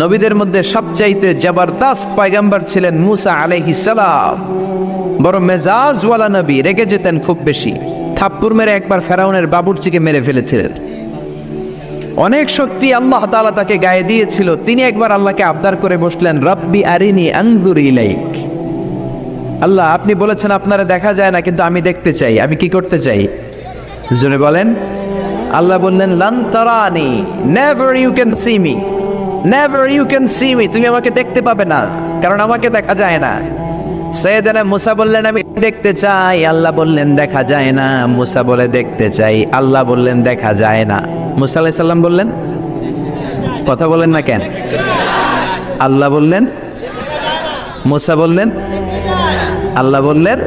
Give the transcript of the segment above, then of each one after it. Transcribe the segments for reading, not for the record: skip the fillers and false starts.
নবীদের মধ্যে সবচাইতে জবরদস্ত পয়গম্বর ছিলেন মুসা আলাইহিস সালাম। বড় মেজাজওয়ালা নবী, রেগে যেতেন খুব বেশি। থাপ্পড় মেরে একবার ফেরাউনের বাবুর্চিকে মেরে ফেলেছিলেন। অনেক শক্তি আল্লাহ তাআলা তাকে গায়ে দিয়েছিল। তিনি একবার আল্লাহকে আবদার করে বসলেন, রব্বি আরিনি আনজুর ইলাইক। আল্লাহ, আপনি বলেছেন আপনারা দেখা যায় না, কিন্তু আমি দেখতে চাই। আমি কি করতে চাই? জোরে বলেন। আল্লাহ বললেন, লান তারানি, never you can see me, never you can see me. তুমি আমাকে দেখতে পাবে না, কারণ আমাকে দেখা যায় না। সাইয়েদনা মুসা বললেন, আমি দেখতে চাই। আল্লাহ বললেন, দেখা যায় না। মুসা বলে, দেখতে চাই। আল্লাহ বললেন, দেখা যায় না। মুসা আলাইহিস সালাম বললেন, কথা বলেন না কেন? আল্লাহ বললেন, মুসা বললেন, আল্লাহ বললেন।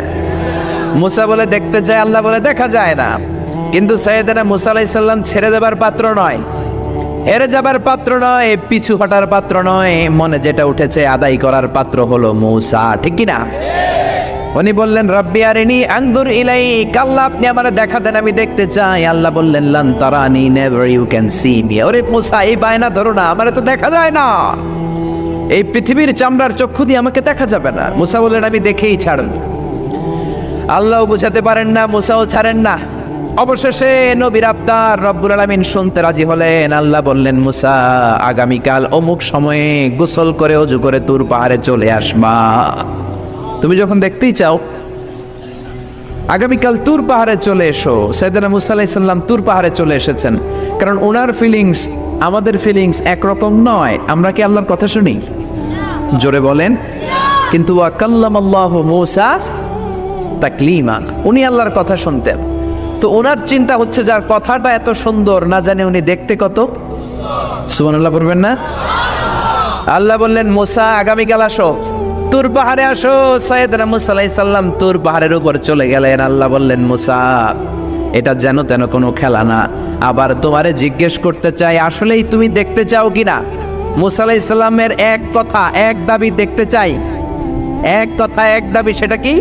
মুসা বলে দেখতে চাই, আল্লাহ বলে দেখা যায় না। কিন্তু সাইয়েদনা মুসা আলাইহিস সালাম ছেড়ে দেবার পাত্র নয়, হেরে যাবার পাত্র নয়, পিছু হটার পাত্র নয়। মনে যেটা উঠেছে আদায় করার পাত্র হলো মুসা, ঠিক কি না? উনি বললেন, রব্বি আরিনি আনজুর ইলাইক। আল্লাহ, আপনি আমারে দেখা দেন, আমি দেখতে চাই। আল্লাহ বললেন, লান তারানি, never you can see me. ওরে মুসা, এই বায়না ধরো না, আমারে তো দেখা যায় না। এই পৃথিবীর চামড়ার চক্ষু দিয়ে আমাকে দেখা যাবে না। মুসা বললেন, আমি দেখেই ছাড়ব। আল্লাহও বুঝাতে পারেন না, মুসাও ছাড়েন না। অবশেষে নবীর আবদার রব্বুল আলামিন শুনতে রাজি হলেন। আল্লাহ বললেন, মুসা, আগামীকাল অমুক সময়ে গোসল করে ওযু করে তুর পাহাড়ে চলে আসবা। তুমি যখন দেখতেই চাও, আগামীকাল তুর পাহাড়ে চলে এসো। সাইয়েদনা মুসা আলাইহিস সালাম তুর পাহাড়ে চলে এসেছেন, কারণ ওনার ফিলিংস আমাদের ফিলিংস একরকম নয়। আমরা কি আল্লাহর কথা শুনি? জোরে বলেন। কিন্তু ওয়া কাল্লামাল্লাহু মুসা তাকলিমা, উনি আল্লাহর কথা শুনতেন। তো ওনার চিন্তা হচ্ছে, যার কথাটা এত সুন্দর, না জানে উনি দেখতে কত। সুবহানাল্লাহ বলবেন না? আল্লাহ বললেন, মুসা, আগামীকাল আসো, তুর পাহাড়ে আসো। সাইয়েদনা মুসা আলাইহিস সালাম তুর পাহাড়ের উপর চলে গেলেন। আল্লাহ বললেন, মুসা, এটা যেন তেন কোনো খেলা না। আবার তোমারে জিজ্ঞেস করতে চাই, আসলেই তুমি দেখতে চাও কিনা? মুসা আলাইহিস সালামের এক কথা এক দাবি, দেখতে চাই। এক কথা এক দাবি, সেটা কি?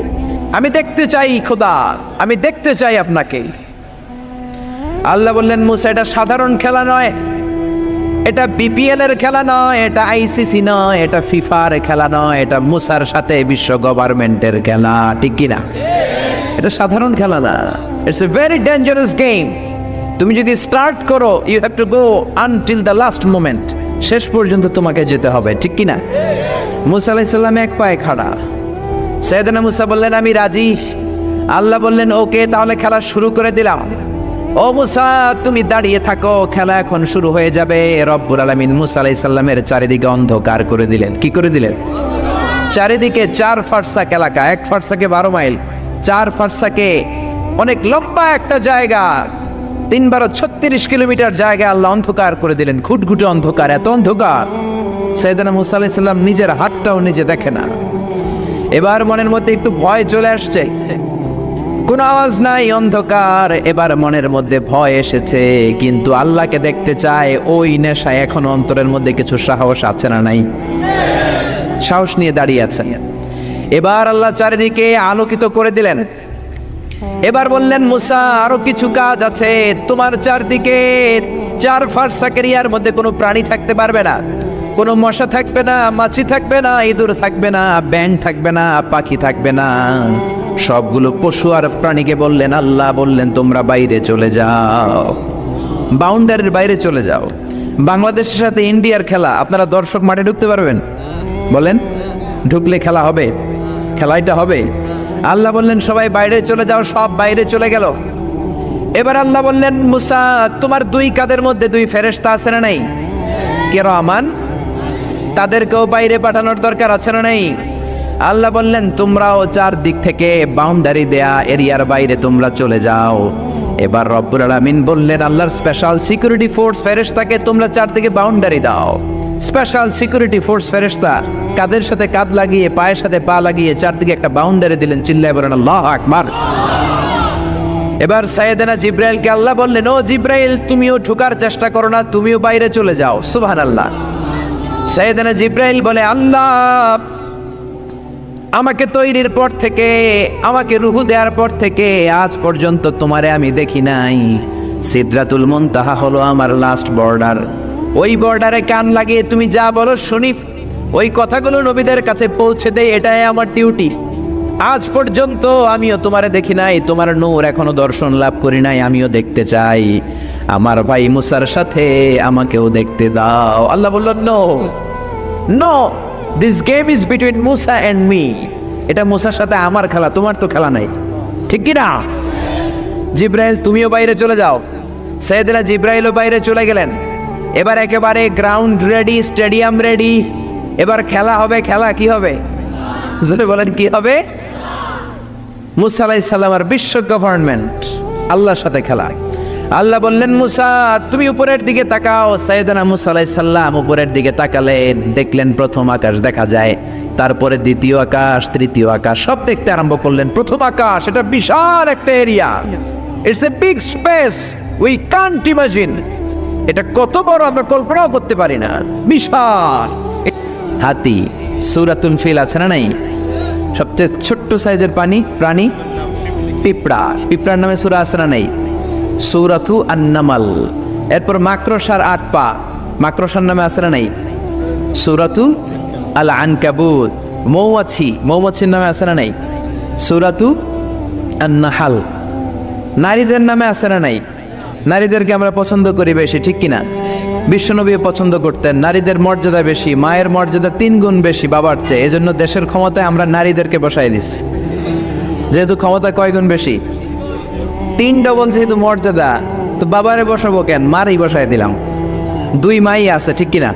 আমি দেখতে চাই খোদা, আমি দেখতে চাই আপনাকে। আল্লাহ বললেন, মুসা, এটা সাধারণ খেলা নয়, এটা বিপিএল এর খেলা নয়, এটা আইসিসি নয়, এটা ফিফার খেলা নয়, এটা মুসার সাথে বিশ্ব গভর্নমেন্টের খেলা, ঠিক কিনা? এটা সাধারণ খেলা না, it's a very dangerous game. তুমি যদি স্টার্ট করো, you have to go until the last moment. শেষ পর্যন্ত তোমাকে যেতে হবে, ঠিক কিনা? মুসা আলাইহিস সালাম এক পায়ে খাড়া। সাইয়েদনা মুসা বললেন, আমি রাজি। আল্লাহ বললেন, ওকে, তাহলে খেলা শুরু করে দিলাম। ও মুসা, তুমি দাঁড়িয়ে থাকো, খেলা এখন শুরু হয়ে যাবে। রব্বুল আলামিন মুসা আলাইহিস সালামের চারিদিকে অন্ধকার করে দিলেন। কি করে দিলেন? চারিদিকে 4 ফারসাক এলাকা, 1 ফারসাকে 12 মাইল, 4 ফারসাকে অনেক লম্বা একটা জায়গা, 3 × 36 কিলোমিটার জায়গা আল্লাহ অন্ধকার করে দিলেন। ঘুটঘুটে অন্ধকার, এত অন্ধকার সাইয়েদনা মুসা আলাইহিস সালাম নিজের হাতটাও নিজে দেখে না। এবার মনের মধ্যে একটু ভয় চলে আসছে, কোনো আওয়াজ নাই, অন্ধকার। এবার মনের মধ্যে ভয় এসেছে, কিন্তু আল্লাহকে দেখতে চায়। ওই নেশায় এখন অন্তরের মধ্যে কিছু সাহস আছে না নাই? সাহস নিয়ে দাঁড়িয়ে আছেন। এবার আল্লাহ চারিদিকে আলোকিত করে দিলেন। এবার বললেন, মুসা, আরো কিছু কাজ আছে। তোমার চারদিকে 4 ফারসাক এরিয়ার মধ্যে কোনো প্রাণী থাকতে পারবে না, কোনো মশা থাকবে না, মাছি থাকবে না, ইঁদুর থাকবে না, ব্যাঙ থাকবে না, পাখি থাকবে না। সবগুলো পশু আর প্রাণীকে বললেন, আল্লাহ বললেন, তোমরা বাইরে চলে যাও, বাউন্ডারির বাইরে চলে যাও। বাংলাদেশের সাথে ইন্ডিয়ার খেলা, আপনারা দর্শক মাঠে ঢুকতে পারবেন? বলেন, ঢুকলে খেলা হবে? খেলাটা হবে। আল্লাহ বললেন, সবাই বাইরে চলে যাও। সব বাইরে চলে গেল। এবার আল্লাহ বললেন, মুসা, তোমার 2 কাঁধের মধ্যে 2 ফেরেশতা আছে না নাই? কিরামান, তাদেরকেও বাইরে পাঠানোর দরকার আছে না নাই? আল্লাহ বললেন, তোমরাও 4 দিক থেকে বাউন্ডারি দেয়া এরিয়ার বাইরে তোমরা চলে যাও। এবার রব্বুল আলামিন বললেন, আল্লাহর স্পেশাল সিকিউরিটি ফোর্স ফেরেশতাকে তোমরা 4 দিকে বাউন্ডারি দাও। স্পেশাল সিকিউরিটি ফোর্স ফেরেশতা কাদের সাথে কাঁধ লাগিয়ে, পায়ের সাথে পা লাগিয়ে 4 দিকে একটা বাউন্ডারি দিলেন। চিল্লায়ে বলেন, আল্লাহু আকবার। এবার সাইয়েদনা জিব্রাইলকে আল্লাহ বললেন, ও জিব্রাইল, তুমিও ঢোকার চেষ্টা করো না, তুমিও বাইরে চলে যাও। সুবহানাল্লাহ। সাইয়েদনা জিব্রাইল বলে, আল্লাহ, আমাকে তৈরির পর থেকে, আমাকে রূহ দেওয়ার পর থেকে আজ পর্যন্ত তোমারে আমি দেখি নাই। সিদরাতুল মুনতাহা হলো আমার লাস্ট বর্ডার। ওই বর্ডারে কান লাগিয়ে তুমি যা বলো শুনি, ওই কথাগুলো নবীদের কাছে পৌঁছে দেয়, এটাই আমার ডিউটি। আজ পর্যন্ত আমিও তোমারে দেখি নাই, তোমার নূর এখনো দর্শন লাভ করি নাই, আমিও দেখতে চাই। আমার ভাই মুসার সাথে আমাকেও দেখতে দাও। আল্লাহ বললেন no no, this game is between Musa and me. এটা মুসার সাথে আমার খেলা, তোমার তো খেলা নাই, ঠিক কি না? জিব্রাইল তুমিও বাইরে চলে যাও। সাইয়েদনা জিব্রাইলও বাইরে চলে গেলেন। এবার একেবারে গ্রাউন্ড রেডি, স্টেডিয়াম রেডি। এবার খেলা হবে। খেলা কি হবে? জোরে বলেন কি হবে? মুসা আলাইহিস সালামের বিশ্ব গভর্নমেন্ট, আল্লাহর সাথে খেলা। আল্লাহ বললেন মুসা তুমি উপরের দিকে তাকাও। সাইয়েদনা মুসা আলাইহিস সালাম উপরের দিকে তাকালেন, দেখলেন প্রথম আকাশ দেখা যায়, তারপরে দ্বিতীয় আকাশ, তৃতীয় আকাশ, সব দেখতে আরম্ভ করলেন। প্রথম আকাশ, এটা বিশাল একটা area, it's a big space, we can't imagine. এটা কত বড় আমরা কল্পনাও করতে পারি না, বিশাল। হাতি, সূরাতুল ফিল আছে না নাই? সবচেয়ে ছোট্ট সাইজের প্রাণী পিঁপড়া, পিঁপড়ার নামে সূরা আছে না নাই? সূরাতু আন-নামাল। এরপর মাকড়সার 8 পা, মাকড়সার নামে আছে না নাই? সূরাতু আল-আনকাবুত। মৌমাছি, মৌমাছির নামে আছে না নাই? সূরাতু আন-নাহাল। নারীদের নামে আছে না নাই? নারীদেরকে আমরা পছন্দ করি বেশি, ঠিক কিনা? বিশ্বনবী পছন্দ করতেন, নারীদের মর্যাদা বেশি, মায়ের মর্যাদা 3 গুণ বেশি বাবার চেয়ে। এজন্য দেশের ক্ষমতায় আমরা নারীদেরকে বসাই দিচ্ছি। যেহেতু ক্ষমতা কয় গুণ বেশি, 3 ডবল যেহেতু মর্যাদা, তো বাবারে বসাবো কেন, মারই বসাই দিলাম। 2 মাই আছে, ঠিক কিনা?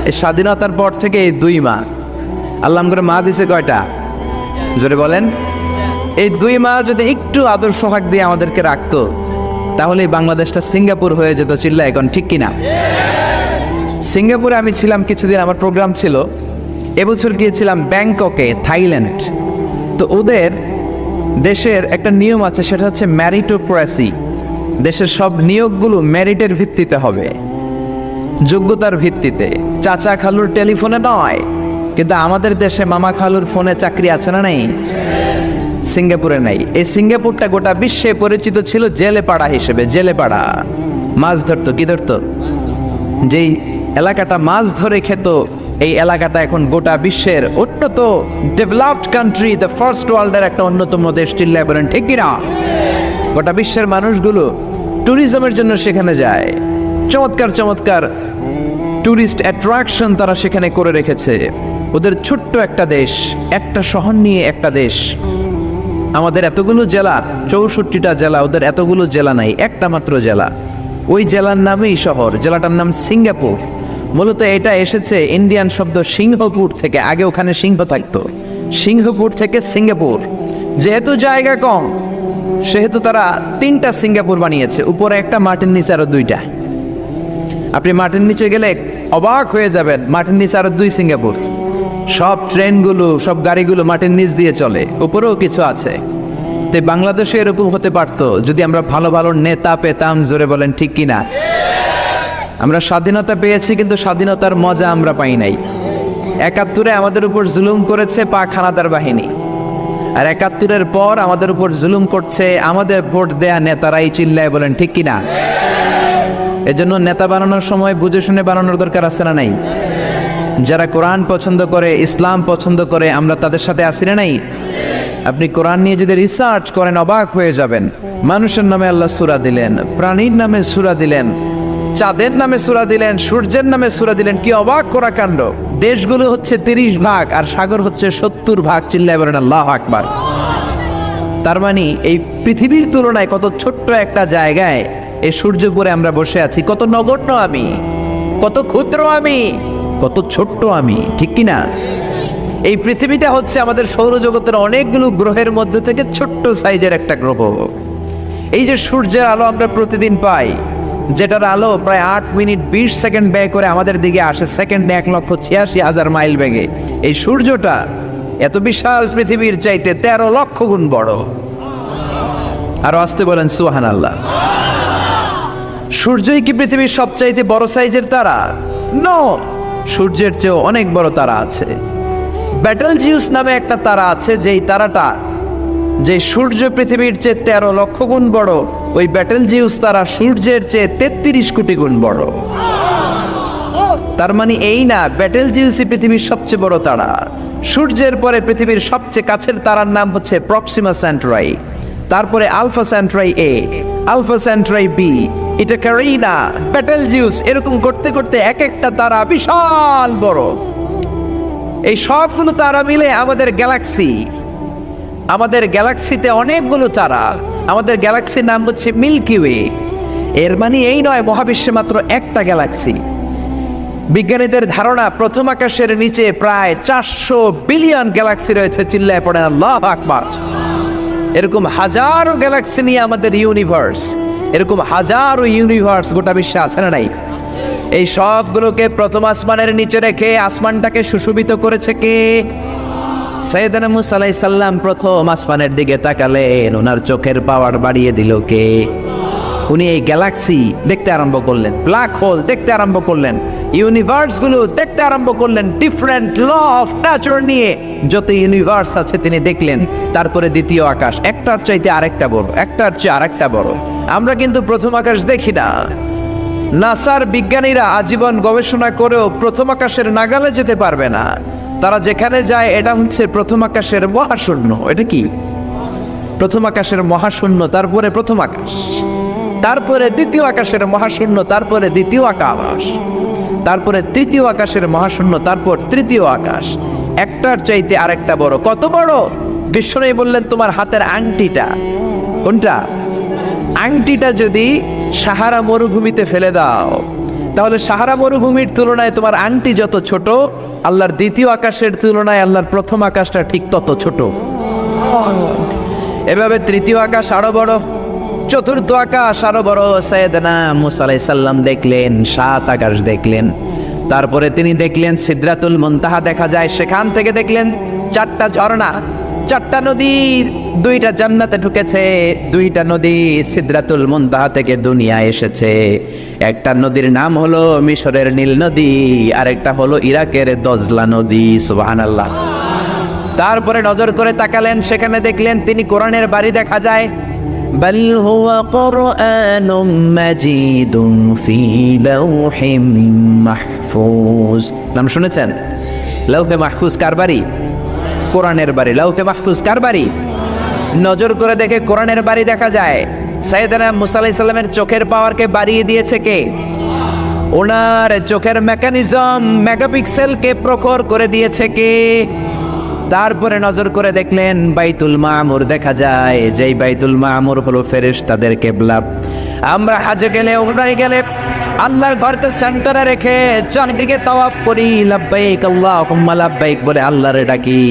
এই স্বাধীনতার পর থেকে এই 2 মা। আল্লাহ করে মা দিছে কয়টা? জোরে বলেন। এই 2 মা যদি একটু আদর সোহাগ দিয়ে আমাদেরকে রাখতো, তাহলে বাংলাদেশটা সিঙ্গাপুর হয়ে যেত। চিল্লা এখন, ঠিক কিনা? সিঙ্গাপুরে আমি ছিলাম কিছুদিন, আমার প্রোগ্রাম ছিল। এবছর গিয়েছিলাম ব্যাংককে, থাইল্যান্ড। তো ওদের দেশের একটা নিয়ম আছে, সেটা হচ্ছে ম্যারিটোক্রেসি। দেশের সব নিয়োগগুলো মেরিটের ভিত্তিতে হবে, যোগ্যতার ভিত্তিতে। চাচা খালুর টেলিফোনে নয়। কিন্তু আমাদের দেশে মামা খালুর ফোনে চাকরি আছে না নাই? সিঙ্গাপুরে নাই। এই সিঙ্গাপুরটা গোটা বিশ্বে পরিচিত ছিল জেলেপাড়া হিসেবে। জেলেপাড়া মাছ ধরতো, কি ধরতো? যেই এলাকাটা মাছ ধরে খেত, এই এলাকাটা এখন গোটা বিশ্বের উন্নত ডেভেলপড কান্ট্রি, দ্য ফার্স্ট ওয়ার্ল্ডের একটা অন্যতম দেশ। চিল্লায় বলেন ঠিক কিনা? গোটা বিশ্বের মানুষগুলো ট্যুরিজমের জন্য সেখানে যায়। চমৎকার চমৎকার ট্যুরিস্ট অ্যাট্রাকশন তারা সেখানে করে রেখেছে। ওদের ছোট্ট একটা দেশ, একটা শহর নিয়ে একটা দেশ। আমাদের এতগুলো জেলা, 64টা জেলা, ওদের এতগুলো জেলা নাই, একটা মাত্র জেলা। ওই জেলার নামেই শহর, জেলাটার নাম সিঙ্গাপুর। মূলত এটা এসেছে ইন্ডিয়ান শব্দ সিংহপুর থেকে। আগে ওখানে সিংহ থাকতো, সিংহপুর থেকে সিঙ্গাপুর। যেহেতু জায়গা কম, সেহেতু তারা 3টা সিঙ্গাপুর বানিয়েছে, উপরে একটা, মাটির নিচে আরো 2টা। আপনি মাটির নিচে গেলে অবাক হয়ে যাবেন, মাটির নিচে আরো 2 সিঙ্গাপুর। সব ট্রেনগুলো, সব গাড়িগুলো মাটির নিচ দিয়ে চলে, উপরেও কিছু আছে। তো বাংলাদেশে এরকম হতে পারতো যদি আমরা ভালো ভালো নেতা পেতাম। জোরে বলেন ঠিক কিনা? আমরা স্বাধীনতা পেয়েছি, কিন্তু স্বাধীনতার মজা আমরা পাই নাই। 71-এ আমাদের উপর জুলুম করেছে পাক হানাদার বাহিনী, আর 71-এর পর আমাদের উপর জুলুম করছে আমাদের ভোট দেয়া নেতারাই। চিল্লায় বলেন ঠিক কিনা? এজন্য নেতা বানানোর সময় বুঝে শুনে বানানোর দরকার আছে না নাই? যারা কোরআন পছন্দ করে, ইসলাম পছন্দ করে, আমরা তাদের সাথে আসি না নাই? আপনি কোরআন নিয়ে যদি রিসার্চ করেন অবাক হয়ে যাবেন। মানুষের নামে আল্লাহ সূরা দিলেন, প্রাণীর নামে সূরা দিলেন, চাঁদের নামে সূরা দিলেন, সূর্যের নামে সূরা দিলেন। কি অবাক করা কাণ্ড! দেশগুলো হচ্ছে 30 ভাগ আর সাগর হচ্ছে 70 ভাগ। চিল্লায় বলেন আল্লাহু আকবার। তার মানে এই পৃথিবীর তুলনায় কত ছোট্ট একটা জায়গায় এই সূর্যপুরে আমরা বসে আছি। কত নগণ্য আমি, কত ক্ষুদ্র আমি, কত ছোট্ট আমি, ঠিক কিনা? এই পৃথিবীটা হচ্ছে আমাদের সৌরজগতের অনেকগুলো গ্রহের মধ্যে থেকে ছোট্ট সাইজের একটা গ্রহ। এই যে সূর্যের আলো আমরা প্রতিদিন পাই, যেটার আলো প্রায় 8 মিনিট 20 সেকেন্ড ব্যয় করে আমাদের দিকে আসে, সেকেন্ডে 1,86,000 মাইল বেগে। এই সূর্যটা এত বিশাল পৃথিবীর চাইতে 13 লক্ষ গুণ বড়। আরো আসতে বলেন সুবহানাল্লাহ। সূর্যই কি পৃথিবীর সবচাইতে বড় সাইজের তারা? নো, সূর্যের চেয়েও অনেক বড় তারা আছে। ব্যাটেলজিউস নামে একটা তারা আছে, যেই তারাটা, যে সূর্য পৃথিবীর চেয়ে 13 লক্ষ গুণ বড়, ওই ব্যাটেলজিউস তারা সূর্যের চেয়ে 33 কোটি গুণ বড়। তার মানে এই না ব্যাটেল জিউসি পৃথিবীর সবচেয়ে বড় তারা। সূর্যের পরে পৃথিবীর সবচেয়ে কাছের তারার নাম হচ্ছে প্রক্সিমা সেন্টরাই, তারপরে আলফা সেন্টরাই এ, আলফা সেন্টরাই বি, এটা ক্যারিনা, ব্যাটেল জিউস, এরকম করতে করতে এক একটা তারা বিশাল বড়। এই সবগুলো তারা মিলে আমাদের গ্যালাক্সি। আমাদের গ্যালাক্সিতে অনেকগুলো তারা। আমাদের গ্যালাক্সির নাম হচ্ছে মিল্কি ওয়ে। এর মানে এই নয় মহাবিশ্বে মাত্র একটা গ্যালাক্সি। বিজ্ঞানীদের ধারণা প্রথম আকাশের নিচে প্রায় 400 বিলিয়ন গ্যালাক্সি রয়েছে। চিল্লায় পড়ে আল্লাহু আকবার। এরকম হাজারো গ্যালাক্সি নিয়ে আমাদের ইউনিভার্স, এরকম হাজারো ইউনিভার্স গোটা বিশ্বে আছে না নাই? এই সবগুলোকে প্রথম আসমানের নিচে রেখে আসমানটাকে সুশোভিত করেছে কে? সাইয়েদনা মুসা আলাইহিস সালাম প্রথম আসমানের দিকে তাকালেন, ওনার চোখের পাওয়ার বাড়িয়ে দিল কে? উনি এই গ্যালাক্সি দেখতে আরম্ভ করলেন, ব্ল্যাক হোল দেখতে আরম্ভ করলেন, ইউনিভার্স গুলো দেখতে আরম্ভ করলেন, ডিফারেন্ট ল অফ নেচার নিয়ে যত ইউনিভার্স আছে তিনি দেখলেন। তারপরে দ্বিতীয় আকাশ, একটার চাইতে আরেকটা বড়, একটার চেয়ে আরেকটা বড়। আমরা কিন্তু প্রথম আকাশ দেখি না। নাসার বিজ্ঞানীরা আজীবন গবেষণা করেও প্রথম আকাশের নাগালে যেতে পারবে না। তারা যেখানে যায় এটা হচ্ছে প্রথম আকাশের মহাশূন্য। এটা কি? প্রথম আকাশের মহাশূন্য, তারপরে প্রথম আকাশ, তারপরে দ্বিতীয় আকাশের মহাশূন্য, তারপরে দ্বিতীয় আকাশ, তারপরে তৃতীয় আকাশের মহাশূন্য, তারপর তৃতীয় আকাশ। একটার চাইতে আরেকটা বড়। কত বড়? বিশ্বনবী বললেন তোমার হাতের আংটিটা, কোনটা? আংটিটা যদি সাহারা মরুভূমিতে ফেলে দাও, তাহলে সাহারা মরুভূমির তুলনায় তোমার আংটি যত ছোট, আল্লাহর দ্বিতীয় আকাশের তুলনায় আল্লাহর প্রথম আকাশটা ঠিক তত ছোট। এভাবে তৃতীয় আকাশ আরো বড়, চতুর্থ আকাশ আরো বড়। সাইয়েদনা মুসা আলাইহিস সালাম দেখলেন 7 আকাশ দেখলেন। তারপরে তিনি দেখলেন সিদরাতুল মুনতাহা দেখা যায়, সেখান থেকে দেখলেন 4টা ঝর্ণা, 4টা নদী, 2টা জান্নাতে ঢুকেছে, 2টা নদী সিদরাতুল মুনতাহা থেকে দুনিয়ায় এসেছে। একটা নদীর নাম হলো মিশরের নীল নদী, আরেকটা হলো ইরাকের দজলা নদী। সুবহানাল্লাহ। তারপরে নজর করে তাকালেন, সেখানে দেখলেন তিনি কোরআনের বাড়ি দেখা যায়। বাল হুয়া কুরআনুম মাজিদুন ফি লাওহিম মাহফুজ। নাম শুনেছেন? লাওহে মাহফুজ কার বাড়ি? কোরআনের বাড়ি। লাওহে মাহফুজ কার বাড়ি? নজর করে দেখে কোরআনের বাড়ি দেখা যায়। সাইয়েদনা মুসা আলাইহিস সালামের চোখের পাওয়ারকে বাড়িয়ে দিয়েছে কে? ওনার চোখের মেকানিজম, মেগাপিক্সেলকে প্রখর করে দিয়েছে কে? তারপরে নজর করে দেখলেন বাইতুল মামুর দেখা যায়, যেই বাইতুল মামুর হলো ফেরেশতাদের কিবলা। আমরা হাজে গেলে, উমরায় গেলে আল্লাহর ঘরকে সেন্টারে রেখে চারদিকে তাওয়াফ করি, লাব্বাইক আল্লাহুম্মা লাব্বাইক বলে আল্লাহরে ডাকি।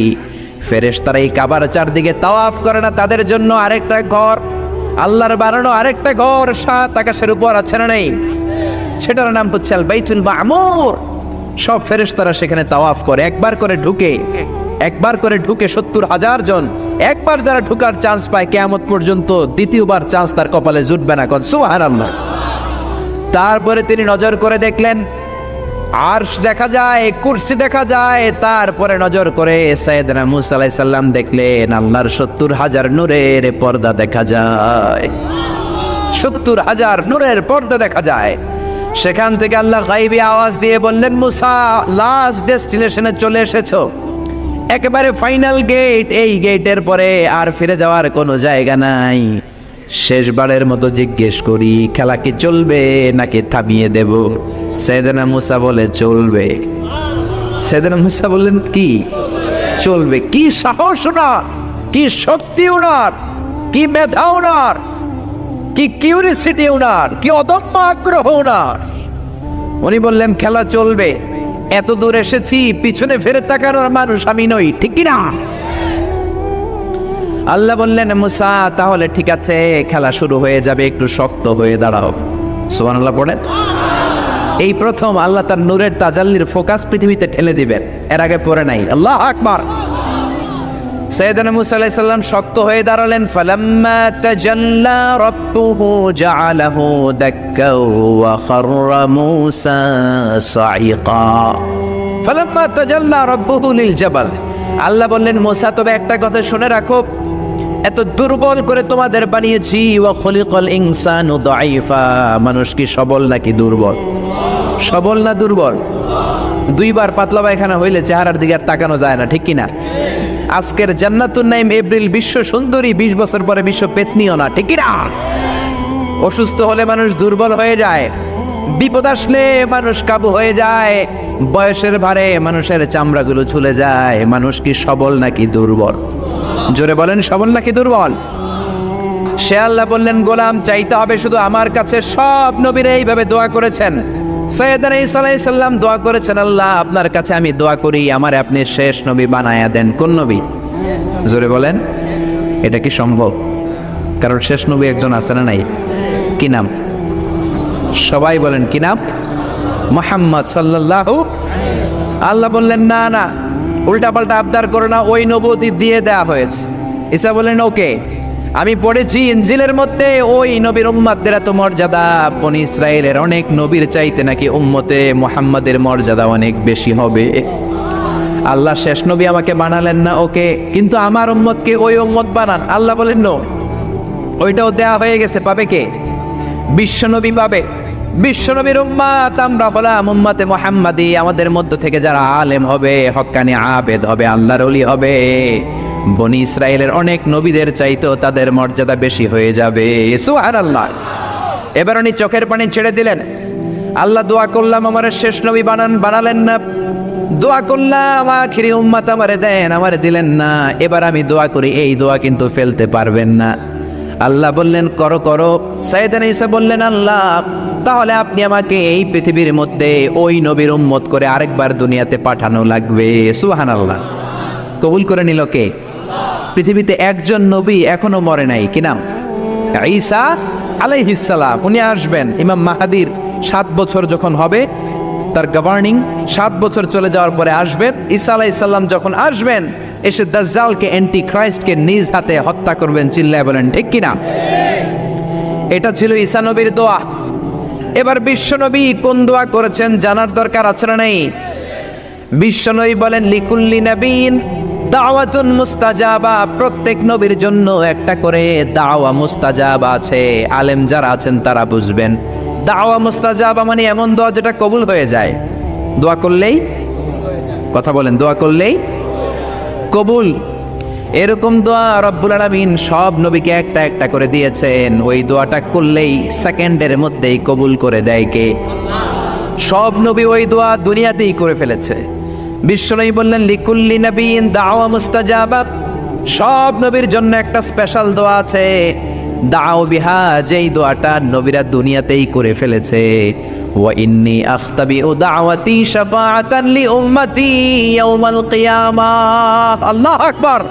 ফেরেশতারা এই কাবার চারদিকে তাওয়াফ করে না, তাদের জন্য আরেকটা ঘর, আল্লাহর বানানো আরেকটা ঘর 7 আকাশের উপর আছে না নেই? সেটার নাম হচ্ছে আল বাইতুল মামুর। সব ফেরেশতারা সেখানে তাওয়াফ করে, একবার করে ঢুকে 70,000 জন। একবার যারা ঢুকার চান্স পায় কিয়ামত পর্যন্ত দ্বিতীয়বার চান্স তার কপালে জুটবে না। সুবহানাল্লাহ। তারপরে তিনি নজর করে দেখলেন আরশ দেখা যায়, কুরসি দেখা যায়। তারপরে নজর করে সাইয়েদনা মুসা আলাইহিস সালাম দেখলেন আল্লাহর 70,000 নূরের পর্দা দেখা যায়। 70,000 নূরের পর্দা দেখা যায়। সেখান থেকে আল্লাহ গায়বী আওয়াজ দিয়ে বললেন, মুসা লাস্ট ডেস্টিনেশনে চলে এসেছো, একেবারে ফাইনাল গেট। এই গেটের পরে আর ফিরে যাওয়ার কোনো জায়গা নাই। শেষবারের মতো জিজ্ঞেস করি, খেলা কি চলবে নাকি থামিয়ে দেব? সাইয়েদনা মুসা বলে চলবে। সাইয়েদনা মুসা বললেন কি চলবে? কি সাহস ওনার, কি শক্তি ওনার, কি মেধা ওনার, কি কিউরিসিটি ওনার, কি অদম্য আগ্রহ ওনার। উনি বললেন খেলা চলবে। এত দূর এসেছি, পিছনে ফেরত তাকানোর মানুষ আমি নই, ঠিক কি না? আল্লাহ বললেন মুসা তাহলে ঠিক আছে, খেলা শুরু হয়ে যাবে, একটু শক্ত হয়ে দাঁড়াও। সুবহানাল্লাহ পড়েন। এই প্রথম আল্লাহ তার নূরের তাজাল্লির ফোকাস পৃথিবীতে ঠেলে দিবেন, এর আগে পড়ে নাই। আল্লাহু আকবার। সাইয়েদনা মুসা আলাইহিস সালাম শক্ত হয়ে দাঁড়ালেন। ফালাম্মা তাজাল্লা রাব্বুহু জাআলাহু দাক্কা ওয়া খাররা মুসা সাইকা। ফালাম্মা তাজাল্লা রাব্বুহু লিল জাবাল। আল্লাহ বললেন মুসা তবে একটা কথা শুনে রাখো, এত দুর্বল করে তোমাদের বানিয়েছি। ওয়া খুলিকাল ইনসানু দাঈফা। মানুষ কি সবল নাকি দুর্বল? সবল না দুর্বল? দুইবার পাতলা পায়খানা হইলে চেহারার দিকে আর তাকানো যায় না, ঠিক কিনা? আজকের জান্নাতুন নাইম এপ্রিল বিশ্ব সুন্দরী, 20 বছর পরে বিশ্ব পেতনিও না, ঠিক কিনা? অসুস্থ হলে মানুষ দুর্বল হয়ে যায়, বিপদ আসলে মানুষ কাবু হয়ে যায়, বয়সের ভারে মানুষের চামড়াগুলো ঝুলে যায়। মানুষ কি সবল নাকি দুর্বল? জোরে বলেন, সবল নাকি দুর্বল? সে আল্লাহ বললেন, গোলাম চাইতে হবে শুধু আমার কাছে। সব নবীরা এইভাবে দোয়া করেছেন। সাইয়েদনা ঈসা আলাইহিস সালাম দোয়া করেছেন, আল্লাহ আপনার কাছে আমি দোয়া করি আমারে আপনি শেষ নবী বানায়া দেন। কোন নবী? জোরে বলেন, এটা কি সম্ভব? কারণ শেষ নবী একজন আছে না নাই? কি নাম? সবাই বলেন কি নাম? মুহাম্মদ সাল্লাল্লাহু। আল্লাহ বললেন, না না, উল্টা পাল্টা আবদার করো না, ওই নবুয়তি দিয়ে দেয়া হয়েছে। ঈসা বললেন, ওকে। আমি পড়েছি ইনজিলের মধ্যে ওই নবীর উম্মতদের এত মর্যাদা, বনি ইসরায়েলের অনেক নবীর চাইতে নাকি উম্মতে মুহাম্মাদের মর্যাদা অনেক বেশি হবে। আল্লাহ শেষ নবী আমাকে বানালেন না, ওকে, কিন্তু আমার উম্মতকে ওই উম্মত বানান। আল্লাহ বলেন, নো, ওইটাও দেয়া হয়ে গেছে। পাবে কে? বিশ্বনবী পাবে। বিশ্বনবীর উম্মত আমরা হলাম উম্মতে মুহাম্মাদি। আমাদের মধ্য থেকে যারা আলেম হবে, হক্কানি আবেদ হবে, আল্লাহর ওলি হবে, বনি ইসরায়েলের অনেক নবীদের চাইতেও তাদের মর্যাদা বেশি হয়ে যাবে। সুবহানাল্লাহ। এবার উনি চোখের পানি ছেড়ে দিলেন। আল্লাহ দোয়া করলাম আমার শেষ নবী বানান, বানালেন না। দোয়া করলাম আখিরি উম্মত আমারে দেন, আমারে দিলেন না। এবার আমি দোয়া করি, এই দোয়া কিন্তু ফেলতে পারবেন না। আল্লাহ বললেন, করো করো। সাইয়েদনা ঈসা বললেন, আল্লাহ তাহলে আপনি আমাকে এই পৃথিবীর মধ্যে ওই নবীর উম্মত করে আরেকবার দুনিয়াতে পাঠানো লাগবে। সুবহানাল্লাহ। কবুল করে নিল কে? পৃথিবীতে একজন নবী এখনো মরে নাই। কি নাম? ঈসা আলাইহিস সালাম। উনি আসবেন ইমাম মাহাদির 7 বছর যখন হবে, তার গভর্নিং 7 বছর চলে যাওয়ার পরে আসবেন। ঈসা আলাইহিস সালাম যখন আসবেন, এসে দাজ্জালকে, অ্যান্টি খ্রাইস্টকে নিজ হাতে হত্যা করবেন। চিল্লায় বলেন ঠিক কিনা? এটা ছিল ঈসা নবীর দোয়া। এবার বিশ্বনবী কোন দোয়া করেছেন জানার দরকার আছে না নেই? বিশ্বনবী বলেন, লিকুল্লি নবীন দাওয়াতুন মুস্তাজাবা। প্রত্যেক নবীর জন্য একটা করে দাওয়া মুস্তাজাবা আছে। আলেম যারা আছেন তারা বুঝবেন, দাওয়া মুস্তাজাবা মানে এমন দোয়া যেটা কবুল হয়ে যায়। দোয়া করলেই, কথা বলেন, দোয়া করলেই কবুল। এরকম দোয়া রব্বুল আলামিন সব নবীকে একটা একটা করে দিয়েছেন। ওই দোয়াটা করলেই সেকেন্ডের মধ্যেই কবুল করে দেয় কে? সব নবী ওই দোয়া দুনিয়াতেই করে ফেলেছে। বিশ্বনবী বললেন, লিকুল্লি নবীন দাওয়া মুস্তাজাবা। সব নবীর জন্য একটা স্পেশাল দোয়া আছে, দাও বিহা, যেই দোয়াটা নবীরা দুনিয়াতেই করে ফেলেছে। ওয়া ইন্নী আখতাবিউ দাওয়াতি শাফাআতান লি উম্মতি ইয়াউমাল কিয়ামাহ। আল্লাহু আকবার।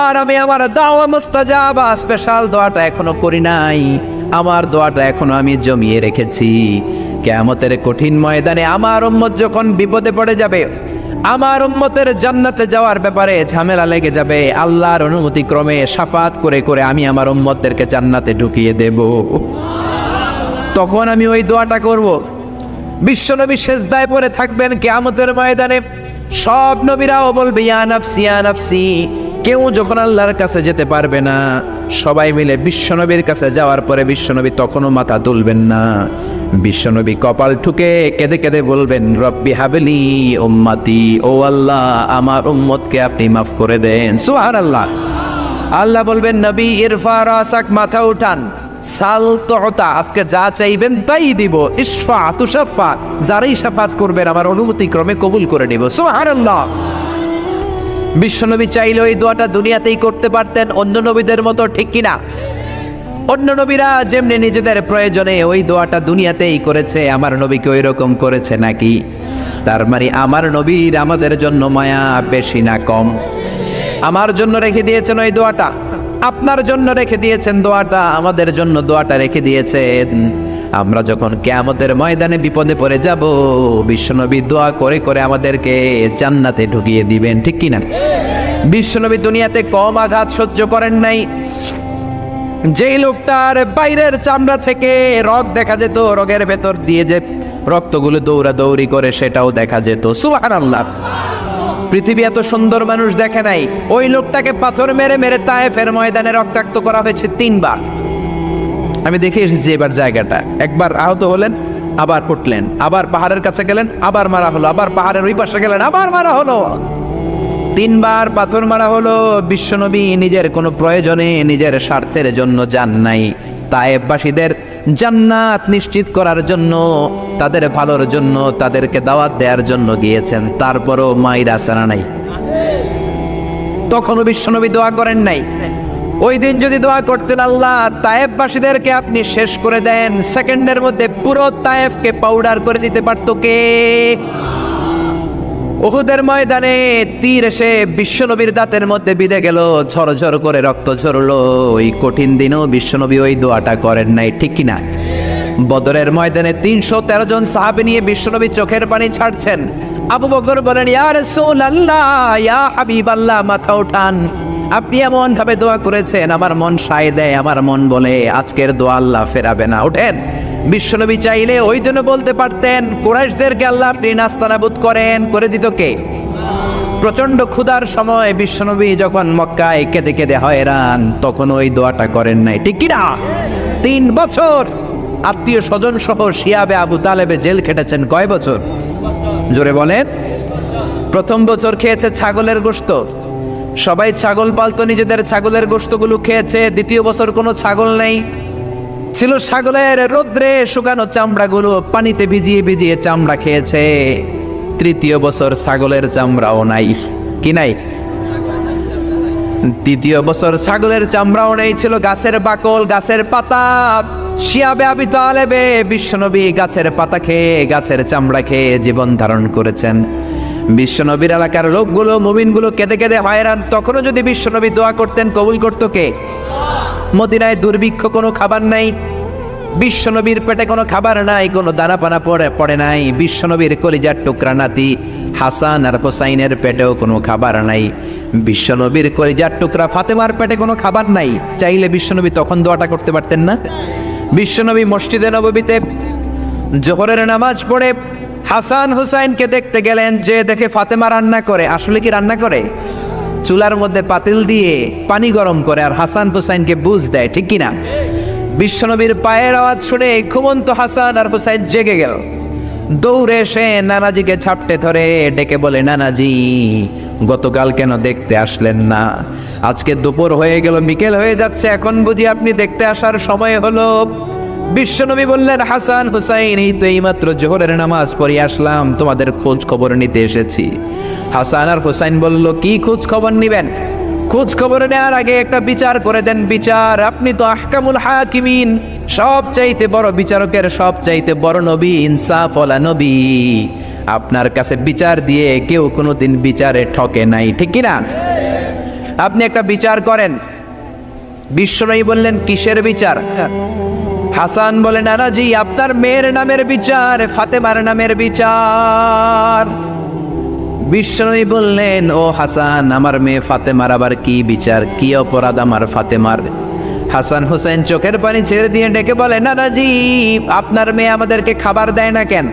আর আমি আমার দাওয়া মুস্তাজাবা স্পেশাল দোয়াটা এখনো করি নাই। আমার দোয়াটা এখনো আমি জমিয়ে রেখেছি। কিয়ামতের কঠিন ময়দানে আমার উম্মত যখন বিপদে পড়ে যাবে, আমার উম্মতের জান্নাতে যাওয়ার ব্যাপারে ঝামেলা লেগে যাবে, আল্লাহর অনুমতি ক্রমে শাফাত করে করে আমি আমার উম্মতদেরকে জান্নাতে ঢুকিয়ে দেব। তখন আমি ওই দোয়াটা করব। বিশ্বনবী সেজদায় পড়ে থাকবেন কিয়ামতের ময়দানে। সব নবীরাও বলবে, ইয়া নাফসি ইয়া নাফসি। কেউ যখন আল্লাহর কাছে যেতে পারবে না, সবাই মিলে বিশ্বনবীর কাছে যাওয়ার পরে বিশ্বনবী তখনও মাথা তুলবেন না। বিশ্বনবী কপাল ঠুকে কেঁদে কেঁদে বলবেন, রব্বি হাবলি উম্মতি। ও আল্লাহ, আমার উম্মতকে আপনি মাফ করে দেন। সুবহানাল্লাহ। আল্লাহ বলবেন, নবী ইরফা রাসাক, মাথা উঠান। সাল তুতা, আজকে যা চাইবেন তাই দিব। ইশফা তুশাফা, যারাই শাফাত করবেন আমার অনুমতি ক্রমে কবুল করে নিব। সুবহানাল্লাহ। বিশ্বনবী চাইলে ওই দোয়াটা দুনিয়াতেই করতে পারতেন অন্য নবীদের মতো, ঠিক কিনা? অন্য নবীরা যেমনি নিজেদের প্রয়োজনে ওই দোয়াটা দুনিয়াতেই করেছে, আমার নবীকে ওই রকম করেছে নাকি? তার মানে আমার নবীর আমাদের জন্য মায়া বেশি না কম? আমার জন্য রেখে দিয়েছেন ওই দোয়াটা, আপনার জন্য রেখে দিয়েছেন দোয়াটা, আমাদের জন্য দোয়াটা রেখে দিয়েছেন। আমরা যখন কিয়ামতের ময়দানে বিপদে পড়ে যাব, বিশ্বনবী দোয়া করে করে আমাদেরকে জান্নাতে ঢুকিয়ে দিবেন, ঠিক কিনা? বিশ্বনবী দুনিয়াতে কম আঘাত সহ্য করেন নাই। যেই লোকটার বাইরের চামড়া থেকে রগ দেখা যেত, রগের ভেতর দিয়ে যে রক্তগুলো দৌড়াদৌড়ি করে সেটাও দেখা যেত। সুবহানাল্লাহ। পৃথিবী এত সুন্দর মানুষ দেখে নাই। ওই লোকটাকে পাথর মেরে মেরে তায়েফের ময়দানে রক্তাক্ত করা হয়েছে 3 বার। আমি দেখে এসেছি এবার জায়গাটা। একবার আহত হলেন, আবার পড়লেন, আবার পাহাড়ের কাছে গেলেন, আবার মারা হলো, আবার পাহাড়ের ওই পাশে গেলেন, আবার মারা হলো। 3 বার পাথর মারা হলো। বিশ্বনবী নিজের কোনো প্রয়োজনে, নিজের স্বার্থের জন্য যান নাই, তায়েফবাসীদের জান্নাত নিশ্চিত করার জন্য, তাদের ভালোর জন্য, তাদেরকে দাওয়াত দেওয়ার জন্য গিয়েছেন। তারপরও মাইর আসারা নাই, তখনও বিশ্বনবী দোয়া করেন নাই। ওই দিন যদি দোয়া করতেন, আল্লাহ তায়েফবাসীদেরকে আপনি শেষ করে দেন, সেকেন্ডের মধ্যে পুরো তায়েফকে পাউডার করে দিতে পারতো কে? উহুদের ময়দানে তীর এসে বিশ্বনবীর দাঁতের মধ্যে বিঁধে গেল, ঝরঝর করে রক্ত ঝরলো। ওই কঠিন দিনেও বিশ্বনবী ওই দোয়াটা করেন নাই, ঠিক কিনা? বদরের ময়দানে 313 জন সাহাবী নিয়ে বিশ্বনবী চোখের পানি ছাড়ছেন। আবু বকর বলেন, ইয়া রাসূলুল্লাহ, ইয়া হাবিবাল্লাহ, মাথা উঠান, আপনি এমন ভাবে দোয়া করেছেন, আমার মন সায় দেয়, আমার মন বলে আজকের দোয়া আল্লাহ ফেরাবে না, ওঠেন। বিশ্বনবী চাইলে ওই জন্য বলতে পারতেন, কুরাইশদেরকে আল্লাহ আপনি নাস্তানাবুদ করেন, করে দিত কে? প্রচন্ড ক্ষুধার সময় বিশ্বনবী যখন মক্কায় কেঁদে কেঁদে হয়রান, তখন ওই দোয়াটা করেন নাই, ঠিক কিনা? 3 বছর আত্মীয় স্বজন সহ শিয়াবে আবু তালেবে জেল খেটেছেন। কয় বছর? জোরে বলেন। প্রথম বছর খেয়েছে ছাগলের গোশত, সবাই ছাগল পালতো, নিজেদের ছাগলের গোশতগুলো খেয়েছে। দ্বিতীয় বছর কোনো ছাগল নেই, ছিল ছাগলের রোদ্রে শুকানো চামড়াগুলো পানিতে ভিজিয়ে ভিজিয়ে চামড়া খেয়েছে। তৃতীয় বছর ছাগলের চামড়াও নাই, কি নাই? তৃতীয় বছর ছাগলের চামড়াও নেই, ছিল গাছের বাকল, গাছের পাতা। শিয়াবে আবি তালেবে বিশ্বনবী গাছের পাতা খেয়ে, গাছের চামড়া খেয়ে জীবন ধারণ করেছেন। বিশ্বনবীর এলাকার লোকগুলো, মুমিনগুলো কেঁদে কেঁদে হয়রান। তখনও যদি বিশ্বনবী দোয়া করতেন, কবুল করত কে? মদিনায় দুর্ভিক্ষ, কোনো খাবার নাই, বিশ্বনবীর পেটে কোনো খাবার নাই, কোনো দানা পানা পড়ে নাই। বিশ্বনবীর কলিজার টুকরা নাতি হাসান আর হোসাইনের পেটেও কোনো খাবার নাই। বিশ্বনবীর কলিজার টুকরা ফাতেমার পেটে কোনো খাবার নাই। চাইলে বিশ্বনবী তখন দোয়াটা করতে পারতেন না? বিশ্বনবী মসজিদে নববীতে জোহরের নামাজ পড়ে হাসান হুসাইনকে দেখতে গেলেন, যে দেখে ফাতেমা রান্না করে। আসলে কি রান্না করে? চুলার মধ্যে পাতিল দিয়ে পানি গরম করে আর হাসান হুসাইনকে বুঝ দেয়, ঠিক কিনা? বিশ্বনবীর পায়ের আওয়াজ শুনে ঘুমন্ত হাসান আর হুসাইন জেগে গেল। দৌড়ে এসে নানাজিকে ঝাপটে ধরে ডেকে বলে, নানাজি, গতকাল কেন দেখতে আসলেন না? আজকে দুপুর হয়ে গেল, বিকেল হয়ে যাচ্ছে, এখন বুঝি আপনি দেখতে আসার সময় হলো? বিশ্বনবী বললেন, হাসান হুসাইন, এই তো এইমাত্র জোহরের নামাজ পড়ে আসলাম, তোমাদের খোঁজ খবর নিতে এসেছি। হাসান আর হুসাইন বলল, কি খোঁজ খবর নিবেন? খোঁজ খবর নেওয়ার আগে একটা বিচার করে দেন। বিচার? আপনি তো আহকামুল হাকিমিন, সব চাইতে বড় বিচারকের সব চাইতে বড় নবী, ইনসাফওয়ালা নবী। আপনার কাছে বিচার দিয়ে কেউ কোনোদিন বিচারে ঠকে নাই, ঠিক কিনা? আপনি একটা বিচার করেন। বিশ্বনবী বললেন, কিসের বিচার? হাসান বলে, নানাজি, আপনার মেয়ের নামের বিচার, ফাতেমার নামের বিচার। বিশ্বনবী বললেন, ও হাসান, আমার মেয়ে ফাতেমার আবার কি বিচার? কি অপরাধ আমার ফাতেমার? হাসান হুসাইন চোখের পানি ছেড়ে দিয়ে ডেকে বলে, নানাজি, আপনার মেয়ে আমাদেরকে খাবার দেয় না কেন?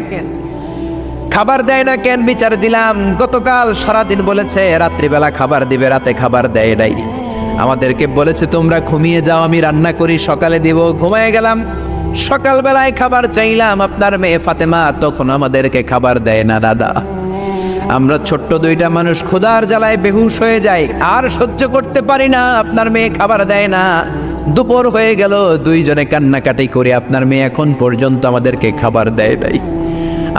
খাবার দেয় না কেন বিচার দিলাম। গতকাল সারাদিন বলেছে রাত্রিবেলা খাবার দিবে, রাতে খাবার দেয় নাই। আমাদেরকে বলেছে তোমরা ঘুমিয়ে যাও, আমি রান্না করি, সকালে দিব। ঘুমিয়ে গেলাম, সকালবেলায় খাবার চাইলাম, আপনার মেয়ে ফাতেমা তখন আমাদেরকে খাবার দেয় না। দাদা, আমরা ছোট্ট 2টা মানুষ ক্ষুধার জ্বালায় বেহুশ হয়ে যাই, আর সহ্য করতে পারি না, আপনার মেয়ে খাবার দেয় না। দুপুর হয়ে গেল, 2 জনে কান্নাকাটি করে, আপনার মেয়ে এখন পর্যন্ত আমাদেরকে খাবার দেয় নাই।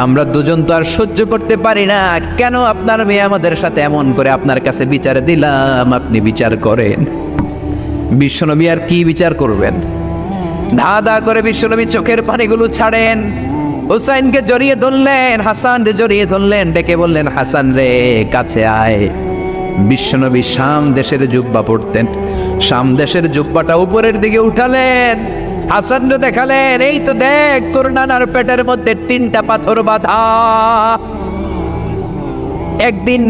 আমরা 2 জন তো আর সহ্য করতে পারি না, কেন আপনার মেয়ে আমাদের সাথে এমন করে? আপনার কাছে বিচার দিলাম, আপনি বিচার করেন। বিশ্বনবী আর কি বিচার করবেন? ধা ধা করে বিশ্বনবী চোখের পানিগুলো ছাড়েন। হুসাইনকে জড়িয়ে ধরলেন, হাসান রে জড়িয়ে ধরলেন, ডেকে বললেন, হাসান রে, কাছে আয়। বিশ্বনবী শাম দেশের জুব্বা পরতেন, শাম দেশের জুব্বাটা উপরের দিকে উঠালেন, হাসান রে দেখালেন, এই তো দেখ, তোর নানার পেটের মধ্যে 3টা পাথর বাঁধা। একদিন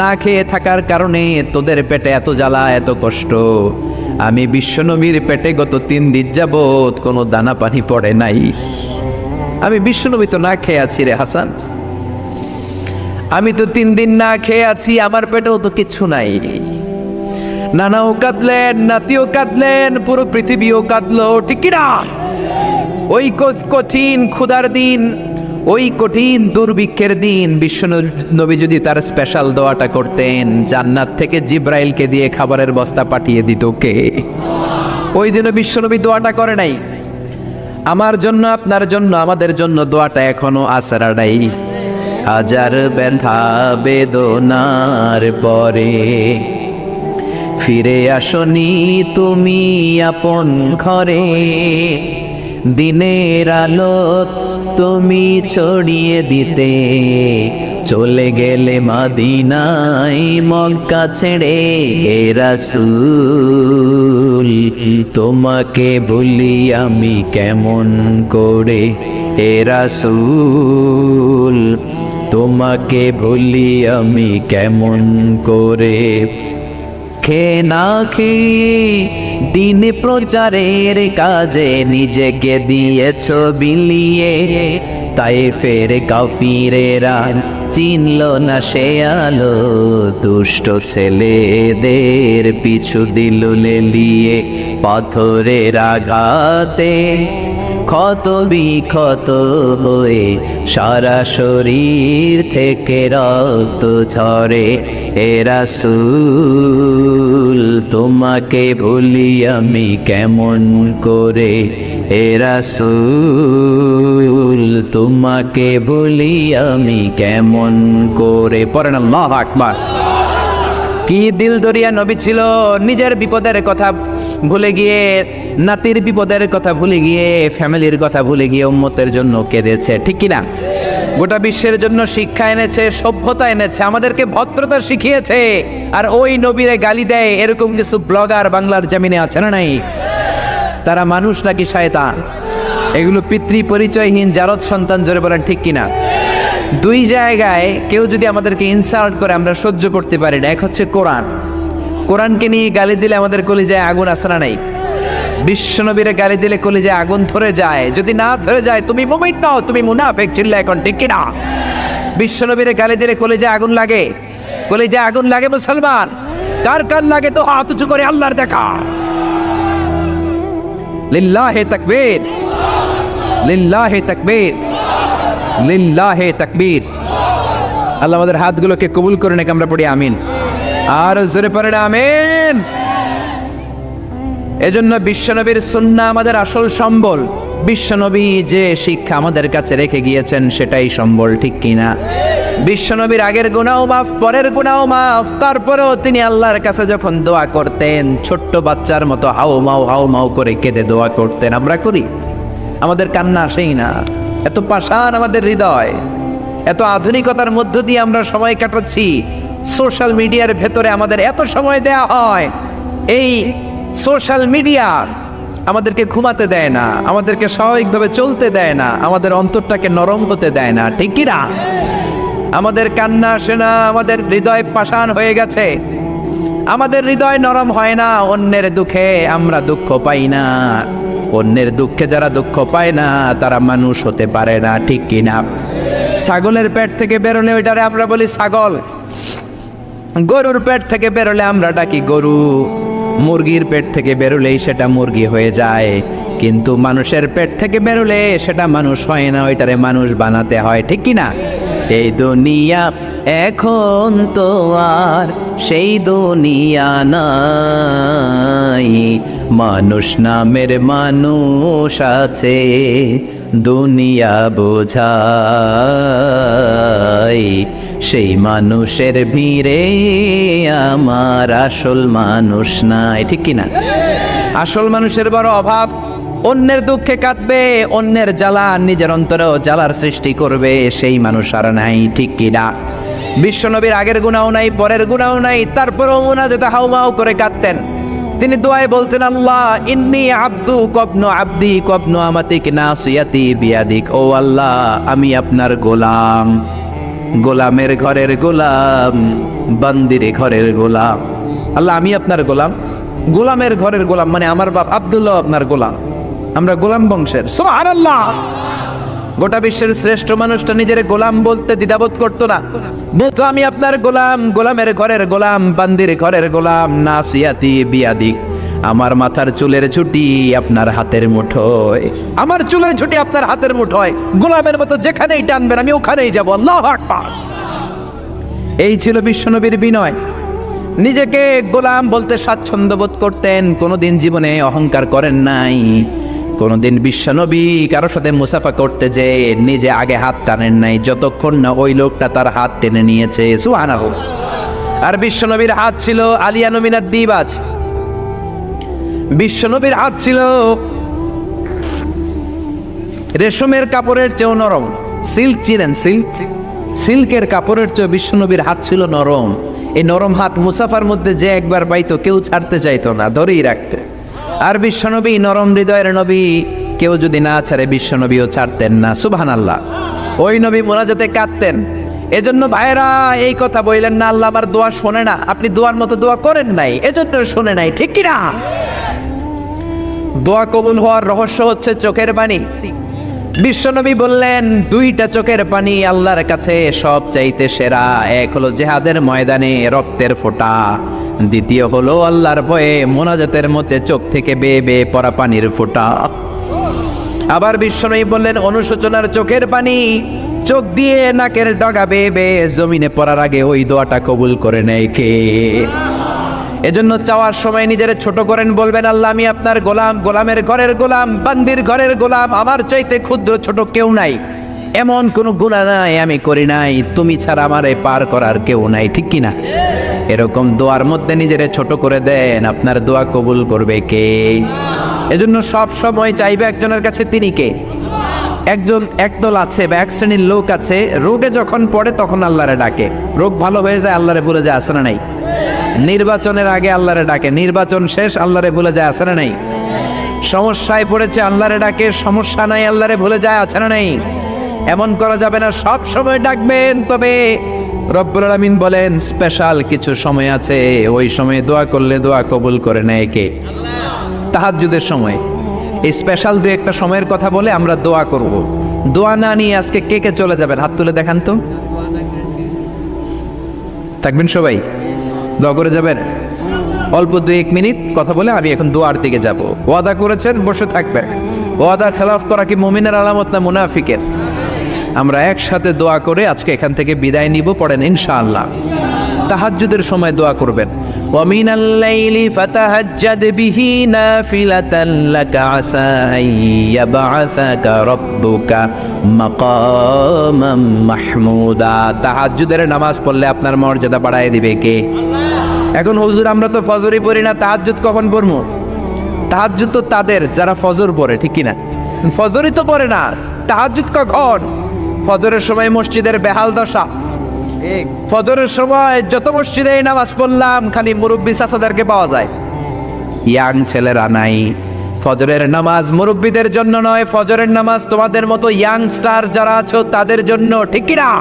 না খেয়ে থাকার কারণে তোদের পেটে এত জ্বালা, এত কষ্ট। আমি বিশ্বনবীর পেটে গত 3 দিন যাবত কোনো দানা পানি পড়ে নাই। আমি বিশ্বনবী তো না খেয়ে আছি রে হাসান, আমি তো 3 দিন না খেয়ে আছি, আমার পেটেও তো কিছু নাই। নানাও কাঁদলেন, নাতিও কাঁদলেন, পুরো পৃথিবীও কাঁদলো, ঠিক কিনা? ওই কঠিন ক্ষুধার দিন, ওই কঠিন দুর্ভিক্ষের দিন বিশ্ব নবী যদি তার স্পেশাল দোয়াটা করতেন, জান্নাত থেকে জিব্রাইলকে দিয়ে খাবারের বস্তা পাঠিয়ে দিত কে? ওই দিনও বিশ্ব নবী দোয়াটা করে নাই। আমার জন্য, আপনার জন্য, আমাদের জন্য দোয়াটা এখনো আসরা নাই। হাজার ব্যথা বেদনার পরে ফিরে আসনি তুমি আপন ঘরে, দিনের আলো তুমি ছড়িয়ে দিতে চলে গেলে মদিনায় মক্কা ছেড়ে। হে রাসূল তোমাকে ভুলি আমি কেমন করে, হে রাসূল তোমাকে ভুলি আমি কেমন করে। খেয়ে না খেয়ে দিন প্রচারের কাজে নিজেকে দিয়েছ বিলিয়ে, তাই ফের কাফিরেরা চিনল না সে আলো। দুষ্ট ছেলেদের পিছু দিল লেলিয়ে, পাথরের আঘাতে ক্ষত বিক্ষত হয়ে সারা শরীর থেকে রক্ত ঝরে। হে রাসূল তোমাকে ভুলি আমি কেমন করে, হে রাসূল তোমাকে ভুলি আমি কেমন করে। পড়েন আল্লাহু আকবার। কি দিল দরিয়া নবী ছিল, নিজের বিপদের কথা ভুলে গিয়ে, নাতির বিপদের কথা ভুলে গিয়ে, ফ্যামিলির কথা ভুলে গিয়ে উম্মতের জন্য কেঁদেছে, ঠিক কিনা? গোটা বিশ্বের জন্য শিক্ষা এনেছে, সভ্যতা এনেছে, আমাদেরকে ভদ্রতা শিখিয়েছে। আর ওই নবীরে গালি দেয় এরকম কিছু ব্লগার বাংলার জমিনে আছে না নাই? তারা মানুষ নাকি শয়তান? এগুলো পিতৃ পরিচয়হীন জারদ সন্তান, জোরে বলেন ঠিক কিনা? দুই জায়গায় কেউ যদি আমাদেরকে ইনসাল্ট করে আমরা সহ্য করতে পারি না। এক হচ্ছে কোরআন, কোরআনকে নিয়ে গালি দিলে আমাদের কলিজায় আগুন আসে না নাই? বিশ্বনবীরে গালি দিলে কলিজায় আগুন ধরে যায়, যদি না ধরে যায় তুমি মুমিন নও, তুমি মুনাফিক। চিল্লা এখন ঠিক কিনা? বিশ্বনবীরে গালি দিলে কলিজায় আগুন লাগে, কলিজায় আগুন লাগে মুসলমান। কার কার লাগে তো হাত উঁচু করে আল্লাহর দেখা। লিল্লাহে তাকবীর, লিল্লাহে তাকবীর, লিল্লাহে তাকবীর। আল্লাহ আমাদের হাতগুলোকে কবুল করে নেক, আমরা পড়ি আমিন। আর জোরে পড়েন আমিন। এজন্য বিশ্বনবীর সুন্নাহ আমাদের আসল সম্বল। বিশ্বনবী যে শিক্ষা আমাদের কাছে রেখে গিয়েছেন সেটাই সম্বল, ঠিক কিনা? বিশ্বনবীর আগের গুনাহ মাফ, পরের গুনাহ মাফ, তারপরেও তিনি আল্লাহর কাছে যখন দোয়া করতেন ছোট্ট বাচ্চার মতো হাউ মাউ করে কেঁদে দোয়া করতেন। আমরা করি? আমাদের কান্না আসেই না। এত পাষাণ আমাদের হৃদয়, এত আধুনিকতার মধ্য দিয়ে আমরা সময় কাটাচ্ছি। সোশ্যাল মিডিয়ার ভেতরে আমাদের এত সময় দেয়া হয়। এই সোশ্যাল মিডিয়া আমাদেরকে ঘুমাতে দেয় না, আমাদেরকে স্বাভাবিকভাবে চলতে দেয় না, আমাদের অন্তরটাকে নরম হতে দেয় না, ঠিক কি না? আমাদের কান্না আসে না, আমাদের হৃদয় পাষাণ হয়ে গেছে, আমাদের হৃদয় নরম হয় না। অন্যের দুঃখে আমরা দুঃখ পাই না, অন্যের দুঃখে যারা দুঃখ পায় না তারা মানুষ হতে পারে না, ঠিক কি না? ছাগলের পেট থেকে বেরোলে ওইটারে আমরা বলি ছাগল, গরুর পেট থেকে বেরোলে আমরা ডাকি গরু, মুরগির পেট থেকে বেরোলেই সেটা মুরগি হয়ে যায়। কিন্তু মানুষের পেট থেকে বেরোলে সেটা মানুষ হয় না, ওইটারে মানুষ বানাতে হয়, ঠিক কি না? এই দুনিয়া এখন তো আর সেই দুনিয়া নাই, মানুষ নামের মানুষ আছে দুনিয়া বোঝাই। সেই মানুষের ভিড়ে আমার আসল মানুষ নাই, ঠিক কিনা? আসল মানুষের বড় অভাব। অন্যের দুঃখে কাঁদবে, অন্যের জ্বালা নিজের অন্তরেও জ্বালার সৃষ্টি করবে, সেই মানুষ আর নাই, ঠিক কিনা? বিশ্বনবীর আগের গুনাহ নাই, পরের গুনাহ নাই, তারপরেও মুনাজাতে হাউমাউ করে কাঁদতেন। তিনি দোয়ায় বলতেন, আল্লাহ ইন্নী আব্দু কবনু আব্দি কবনু আমাতিক নাসিয়াতি বিয়াদিক। ও আল্লাহ, আমি আপনার গোলাম, গোলামের ঘরের গোলাম, বান্দির ঘরের গোলাম। আল্লাহ আমি আপনার গোলাম, গোলামের ঘরের গোলাম, মানে আমার বাপ আব্দুল্লাহ আপনার গোলাম, আমরা গোলাম বংশের। সুবহানাল্লাহ। গোটা বিশ্বের শ্রেষ্ঠ মানুষটা নিজের গোলাম বলতে দ্বিধাবোধ করতো না, বলতো আমি আপনার গোলাম, গোলামের ঘরের গোলাম, বান্দির ঘরের গোলাম, নাসিয়াতি বিয়াদিক। আমার মাথার চুলের ঝুঁটি আপনার হাতের মুঠোয়, আমার চুলের ঝুঁটি আপনার হাতের মুঠোয়, গোলামের মতো যেখানেই টানবেন আমি ওখানেই যাব। আল্লাহু আকবার। এই ছিল বিশ্বনবীর বিনয়। নিজেকে গোলাম বলতে স্বাচ্ছন্দ্য বোধ করতেন, কোনোদিন জীবনে অহংকার করেন নাই। কোনোদিন বিশ্বনবী কারো সাথে মুসাফা করতে যে নিজে আগে হাত টানেন নাই, যতক্ষণ না ওই লোকটা তার হাত টেনে নিয়েছে। সুবহানাহু। আর বিশ্বনবীর হাত ছিল আলিয়ানু মিনাদ দিবাজ। বিশ্বনবীর হাত ছিল রেশমের কাপড়ের চেয়েও নরম। সিল্ক চিনেন? সিল্কের কাপড়ের চেয়ে বিশ্বনবীর হাত ছিল নরম। এই নরম হাত মুসাফার মধ্যে যে একবার পাইতো কেউ ছাড়তে চাইতো না, ধরেই রাখতো। আর বিশ্বনবী নরম হৃদয়ের নবী, কেউ যদি না ছাড়ে বিশ্বনবীও ছাড়তেন না। সুবহানাল্লাহ। ওই নবী মোনাজাতে কাঁদতেন। এজন্য ভাইরা এই কথা বললেন না আল্লাহ আমার দোয়া শোনে না, আপনি দোয়ার মতো দোয়া করেন নাই, এজন্য শোনে নাই, ঠিক কি না? দোয়া কবুল হওয়ার রহস্য হচ্ছে চোখের পানি। বিশ্বনবী বললেন দুইটা চোখের পানি আল্লাহর কাছে সব চাইতে সেরা। এক হলো জিহাদের ময়দানে রক্তের ফোঁটা, দ্বিতীয় হলো আল্লাহর ভয়ে মোনাজাতের মধ্যে চোখ থেকে বেয়ে বেয়ে পড়া পানির ফোঁটা। আবার বিশ্বনবী বললেন অনুশোচনার চোখের পানি চোখ দিয়ে নাকের ডগা বেয়ে বেয়ে জমিনে পড়ার আগে ওই দোয়াটা কবুল করে নেয় কে? এজন্য চাওয়ার সময় নিজের ছোট করেন, বলবেন আল্লাহ আমি আপনার গোলাম, গোলামের ঘরের গোলাম, বান্দির ঘরের গোলাম, আমার চাইতে ক্ষুদ্র ছোট কেউ নাই, এমন কোনো গুনাহ নাই আমি করি নাই, তুমি ছাড়া আমারে পার করার কেউ নাই, ঠিক কি না? এরকম দোয়ার মধ্যে নিজেরে ছোট করে দেন, আপনার দোয়া কবুল করবে কে? এজন্য সব সময় চাইবে একজনের কাছে, তিনি কে? একদল আছে বা এক শ্রেণীর লোক আছে, রোগে যখন পড়ে তখন আল্লাহরে ডাকে, রোগ ভালো হয়ে যায় আল্লাহরে ভুলে যায়, আছে না নাই? নির্বাচনের আগে আল্লাহরে ডাকে, নির্বাচন শেষ আল্লাহরে ভুলে যায়, আছে না নাই? সমস্যায় পড়েছে আল্লাহরে ডাকে, সমস্যা নাই আল্লাহরে ভুলে যায়, আছে না নাই? এমন করা যাবে না, সব সময় ডাকবেন। তবে রব্বুল আলামিন বলেন স্পেশাল কিছু সময় আছে, ওই সময়ে দোয়া করলে দোয়া কবুল করে নেয় কে? তাহাজ্জুদের সময়। এই স্পেশাল দু একটা সময়ের কথা বলে আমরা দোয়া করব। দোয়া না নিয়ে আজকে কে কে চলে যাবেন হাত তুলে দেখান তো। থাকবেন সবাই? দোয়া করে যাবেন? অল্প 2-1 মিনিট কথা বলে আমি এখন দোয়ার দিকে যাব। ওয়াদা করেছেন বসে থাকবেন। ওয়াদার খেলাফ করা কি মুমিনের আলামত না মুনাফিকের? আমরা একসাথে দোয়া করে আজকে এখান থেকে বিদায় নিব। পড়েন ইনশাআল্লাহ। তাহাজ্জুদের সময় দোয়া করবেন। ওয়া মিনাল লাইলি ফাতাহাজ্জাদ বিহি নাফিলাতান লাকা আসা আইয়াবআসাকা রাব্বুকা মাকামাম মাহমুদা। তাহাজ্জুদের নামাজ পড়লে আপনার মর্যাদা বাড়ায় দিবে কে? এখন হুজুর আমরা তো ফজরই পড়ি না, তাহাজ্জুদ কখন পড়বো? তাহাজ্জুদ তো তাদের যারা ফজর পড়ে, ঠিক কি না? ফজরই তো পড়ে না, তাহাজ্জুদ কখন? ফজরের সময় মসজিদের বেহাল দশা। ফজরের সময় যত মসজিদে নামাজ পড়লাম খালি মুরব্বী চাচাদেরকে পাওয়া যায়, ইয়াং ছেলেরা নাই। ফজরের নামাজ মুরব্বীদের জন্য নয়, ফজরের নামাজ তোমাদের মতো ইয়াংস্টার যারা আছো তাদের জন্য, ঠিক কি না?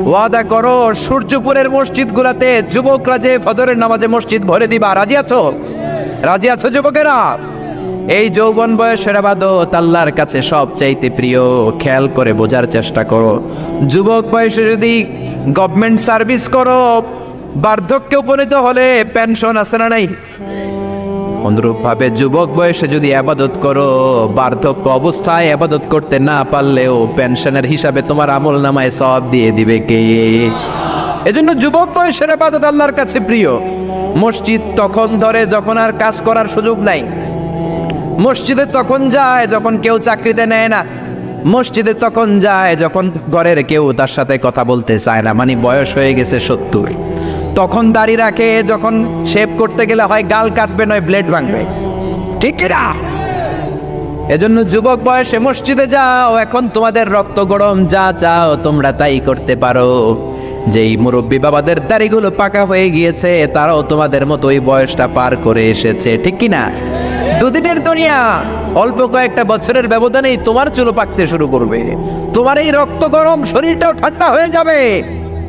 ওয়াদা করো সূর্যপুরের মসজিদগুলোতে যুবকরা যে ফজরের নামাজে মসজিদ ভরে দিবা, রাজি আছো? রাজি আছো যুবকেরা? এই যৌবন বয়সের ইবাদত আল্লাহর কাছে সবচাইতে প্রিয়। খেয়াল করে বোঝার চেষ্টা করো। যুবক বয়সে যদি গভর্নমেন্ট সার্ভিস করো, বার্ধক্যে উপনীত হলে পেনশন আছে না নাই? অনুরূপভাবে যুবক বয়সে যদি ইবাদত করো, বার্ধক্য অবস্থায় ইবাদত করতে না পারলেও পেনশনের হিসাবে তোমার আমলনামায় সওয়াব দিয়ে দিবে কে? এজন্য যুবক বয়সের ইবাদত আল্লাহর কাছে প্রিয়। মসজিদ তখন ধরে যখন আর কাজ করার সুযোগ নাই। মসজিদে তখন যায় যখন কেউ চাকরিতে নেয় না। মসজিদে তখন যায় যখন ঘরের কেউ তার সাথে কথা বলতে চায় না, মানে বয়স হয়ে গেছে 70। তখন দাড়ি রাখে যখন শেভ করতে গেলে হয় গাল কাটবে নয় ব্লেড ভাঙবে, ঠিক না? এজন্য যুবক বয়সে মসজিদে যাও। এখন তোমাদের রক্ত গরম, যা চাও তোমরা তাই করতে পারো। যেই মুরব্বী বাবাদের দাড়িগুলো পাকা হয়ে গিয়েছে তারাও তোমাদের মতো ওই বয়সটা পার করে এসেছে, ঠিক কি না? দুদিনের দুনিয়া, অল্প কয়েকটা বছরের ব্যবধানেই তোমার চুল পাকতে শুরু করবে। তোমার এই রক্ত গরম শরীরটাও ঠান্ডা হয়ে যাবে।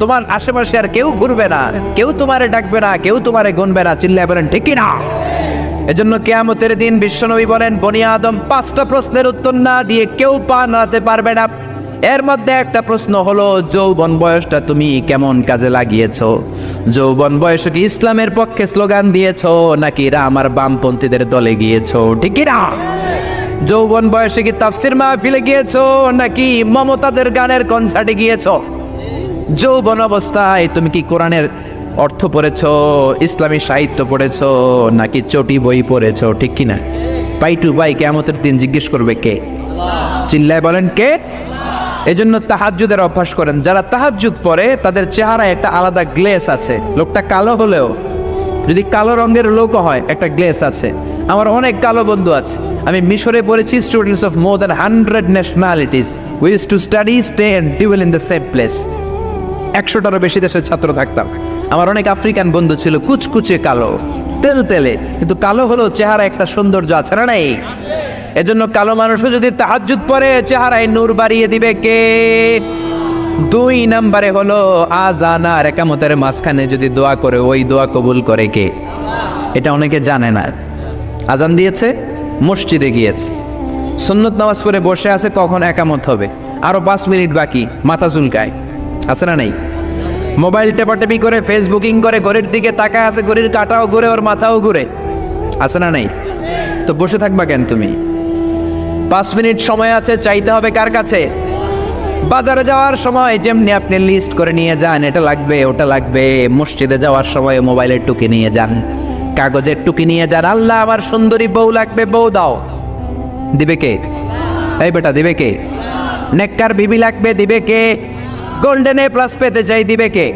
তোমার আশেপাশে আর কেউ ঘুরবে না, কেউ তোমারে ডাকবে না, কেউ তোমারে গুনবে না। চিল্লায় বলেন ঠিক কি না? এজন্য কিয়ামতের দিন বিশ্বনবী বলেন বনি আদম 5টা প্রশ্নের উত্তর না দিয়ে কেউ পা নাড়াতে পারবে না। এর মধ্যে একটা প্রশ্ন হলো, যৌবন বয়সটা তুমি কেমন কাজে লাগিয়েছো? যৌবন বয়সে কি ইসলামের পক্ষে স্লোগান দিয়েছো নাকি রাম আর বামপন্থীদের দলে গিয়েছো? ঠিক কি না? যৌবন বয়সে কি তাফসির মাহফিলে গিয়েছো নাকি মমতাজের গানের কনসার্টে গিয়েছো? যৌবন অবস্থায় তুমি কি কোরআনের অর্থ পড়েছো, ইসলামী সাহিত্য পড়েছো নাকি চটি বই পড়েছো? ঠিক কি না? পাই টু পাই কিয়ামতের দিন জিজ্ঞেস করবে কে? চিল্লায় বলেন কে? এজন্য তাহাজ্জুদের অভ্যাস করেন। যারা তাহাজ্জুদ পড়ে তাদের চেহারায় একটা আলাদা গ্লেস আছে। লোকটা কালো হলেও, যদি কালো রঙের লোক হয়, একটা গ্লেস আছে। আমার অনেক কালো বন্ধু আছে। আমি মিশরে পড়েছি, students of more than 100 nationalities, we use to study, stay and dwell in the same place. 100টারও বেশি দেশের ছাত্র থাকতাম। আমার অনেক আফ্রিকান বন্ধু ছিল, কুচকুচে কালো, তেল তেলে, কিন্তু কালো হলেও চেহারা একটা সৌন্দর্য আছে না নাই? এজন্য কালো মানুষও যদি তাহাজ্জুদ পড়ে চেহারায় নূর বাড়িয়ে দিবে কে? 2 নম্বরে হলো আযান আর ইকামতের মাঝখানে যদি দোয়া করে, ওই দোয়া কবুল করে কে? এটা অনেকে জানে না। আযান দিয়েছে, মসজিদে গিয়েছে, সুন্নত নামাজ পড়ে বসে আছে, কখন ইকামত হবে, আরো 5 মিনিট বাকি, মাথা চুলকায়, আছে না নাই? মোবাইল টেপাটেপি করে, ফেসবুকিং করে, ঘড়ির দিকে তাকায় আছে, ঘড়ির কাঁটাও ঘুরে, ওর মাথাও ঘুরে, আছে না নাই? তো বসে থাকবা কেন তুমি? 5 মিনিট সময় আছে, চাইতে হবে কার কাছে? বাজারে যাওয়ার সময় যেমনি আপনি লিস্ট করে নিয়ে যান, এটা লাগবে ওটা লাগবে, মসজিদে যাওয়ার সময় মোবাইলের টুকি নিয়ে যান, কাগজের টুকি নিয়ে যান। আল্লাহ আমার সুন্দরী বউ লাগবে, বউ দাও, দিবে কে? এই বেটা, দিবে কে? নেককার বিবি লাগবে, দিবে কে? গোল্ডেন এ প্লাস পেতে চাই, দিবে কে?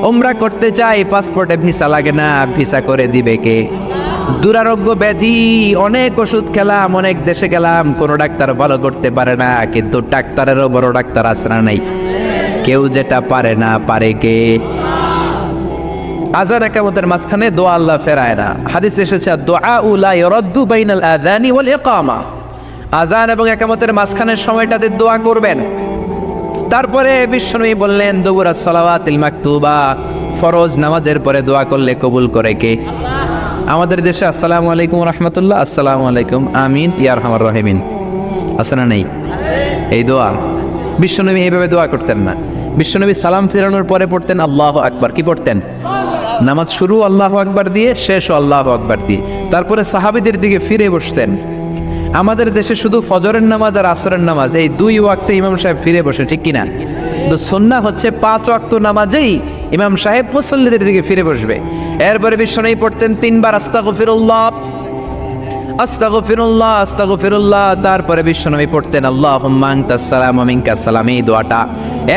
উমরা করতে চাই, পাসপোর্টে ভিসা লাগে না, ভিসা করে দিবে কে? দুরারোগ্য ব্যাধি, অনেক ওষুধ খেলাম, অনেক দেশে গেলাম, কোনো ডাক্তার ভালো করতে পারে না, কিন্তু ডাক্তারেরও বড় ডাক্তার আছে না নাই? কেউ যেটা পারে না, পারে কে? আযান ইকামতের মাঝখানে দোয়া আল্লাহ ফেরায় না। হাদিস এসেছে, দুআউ লা ইরাদ্দু বাইনাল আযানি ওয়াল ইকামা। আযান এবং ইকামতের মাঝখানের সময়টাতে দোয়া করবেন। তারপরে বিশ্বনবী বললেন, দুবুরাস সালাওয়াতিল মাকতুবা, ফরজ নামাজের পরে দোয়া করলে কবুল করে কে? আমাদের দেশে আসসালামু আলাইকুম রাহমাতুল্লাহ, আসসালামু আলাইকুম, আমিন ইয়া আরহামার রাহিমিন, আছে না নাই? এই দোয়া বিশ্বনবী এইভাবে দোয়া করতেন না। বিশ্বনবী সালাম ফেরানোর পরে পড়তেন আল্লাহু আকবার। কি পড়তেন? নামাজ শুরু আল্লাহু আকবার দিয়ে, শেষও আল্লাহু আকবার দিয়ে, তারপরে সাহাবীদের দিকে ফিরে বসতেন। আমাদের দেশে শুধু ফজরের নামাজ আর আসরের নামাজ, এই 2 ওয়াক্তে ইমাম সাহেব ফিরে বসে, ঠিক কিনা? তো সুন্নাহ হচ্ছে 5 ওয়াক্ত নামাজেই ইমাম সাহেব মুসল্লিদের দিকে ফিরে বসবে। এরপরে বিশ্বনবী পড়তেন 3 বার আস্তাগফিরুল্লাহ, আস্তাগফিরুল্লাহ, আস্তাগফিরুল্লাহ। তারপরে বিশ্বনবী পড়তেন আল্লাহুম্মা আনতাস সালাম ওয়া মিনকাস সালাম, এই দোয়াটা।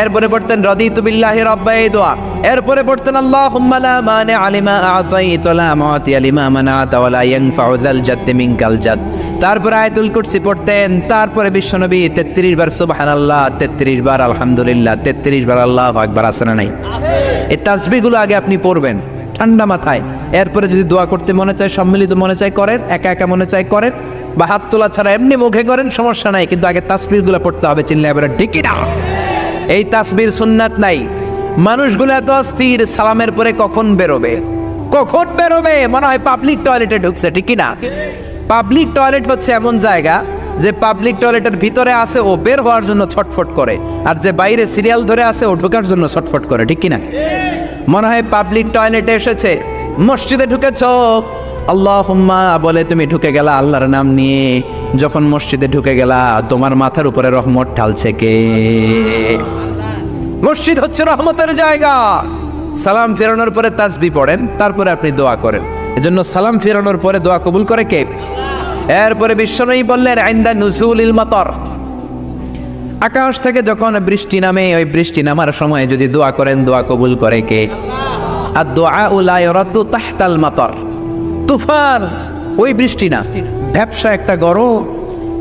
এরপরে পড়তেন রাদিতু বিল্লাহি রাব্বা, এই দোয়া। এরপরে পড়তেন আল্লাহুম্মা লা মানিআ লিমা আ'তাইতা ওয়া লা মু'তিয়া লিমা মানা'তা ওয়া লা ইয়ানফা'ু যাল জাদ্দি মিনকাল জাদ। তারপরে আয়াতুল কুরসি পড়তেন। তারপরে বিশ্বনবী 33 বার সুবহানাল্লাহ, 33 বার আলহামদুলিল্লাহ, 33 বার আল্লাহু আকবার, আছে না নাই? এই তাসবিহগুলো আগে আপনি পড়বেন ঠান্ডা মাথায়। এরপরে যদি দোয়া করতে মনে চায়, সম্মিলিত মনে চায় করেন, একা একা মনে চায় করেন, বা হাত তোলা ছাড়া এমনি মুখে করেন, সমস্যা নাই, কিন্তু আগে তাসবিহগুলো পড়তে হবে। চিল্লায় বলেন ঠিক না? এই তাসবির সুন্নাত নাই। মানুষগুলো এত অস্থির, সালামের পরে কখন বেরোবে, কখন বেরোবে, মনে হয় পাবলিক টয়লেটে ঢুকছে, ঠিক না? পাবলিক টয়লেট হচ্ছে এমন জায়গা যে পাবলিক টয়লেটের ভিতরে আছে, ও বের হওয়ার জন্য ছটফট করে, আর যে বাইরে সিরিয়াল ধরে আছে, ও ঢোকার জন্য ছটফট করে, ঠিক কিনা? মনে হয় পাবলিক টয়লেটে এসেছে, মসজিদে ঢুকেছ, আল্লাহুম্মা বলে তুমি ঢুকে গেলা আল্লাহর নাম নিয়ে। যখন মসজিদে ঢুকে গেলা, তোমার মাথার উপরে রহমত ঢালছে কে? মসজিদ হচ্ছে রহমতের জায়গা। সালাম ফেরানোর পরে তাসবিহ পড়েন, তারপরে আপনি দোয়া করেন। এজন্য সালাম ফেরানোর পরে দোয়া কবুল করে কে? এরপরে বিশ্বনবী বললেন ইনদা নুজুলিল মাতার, আকাশ থেকে যখন বৃষ্টি নামে, ওই বৃষ্টি নামার সময় যদি দোয়া করেন, দোয়া কবুল করে কে? আর দোয়া লা ইরাদ্দু তাহতাল মাতার, তুফান, ওই বৃষ্টি না, ভ্যাপসা একটা গরম,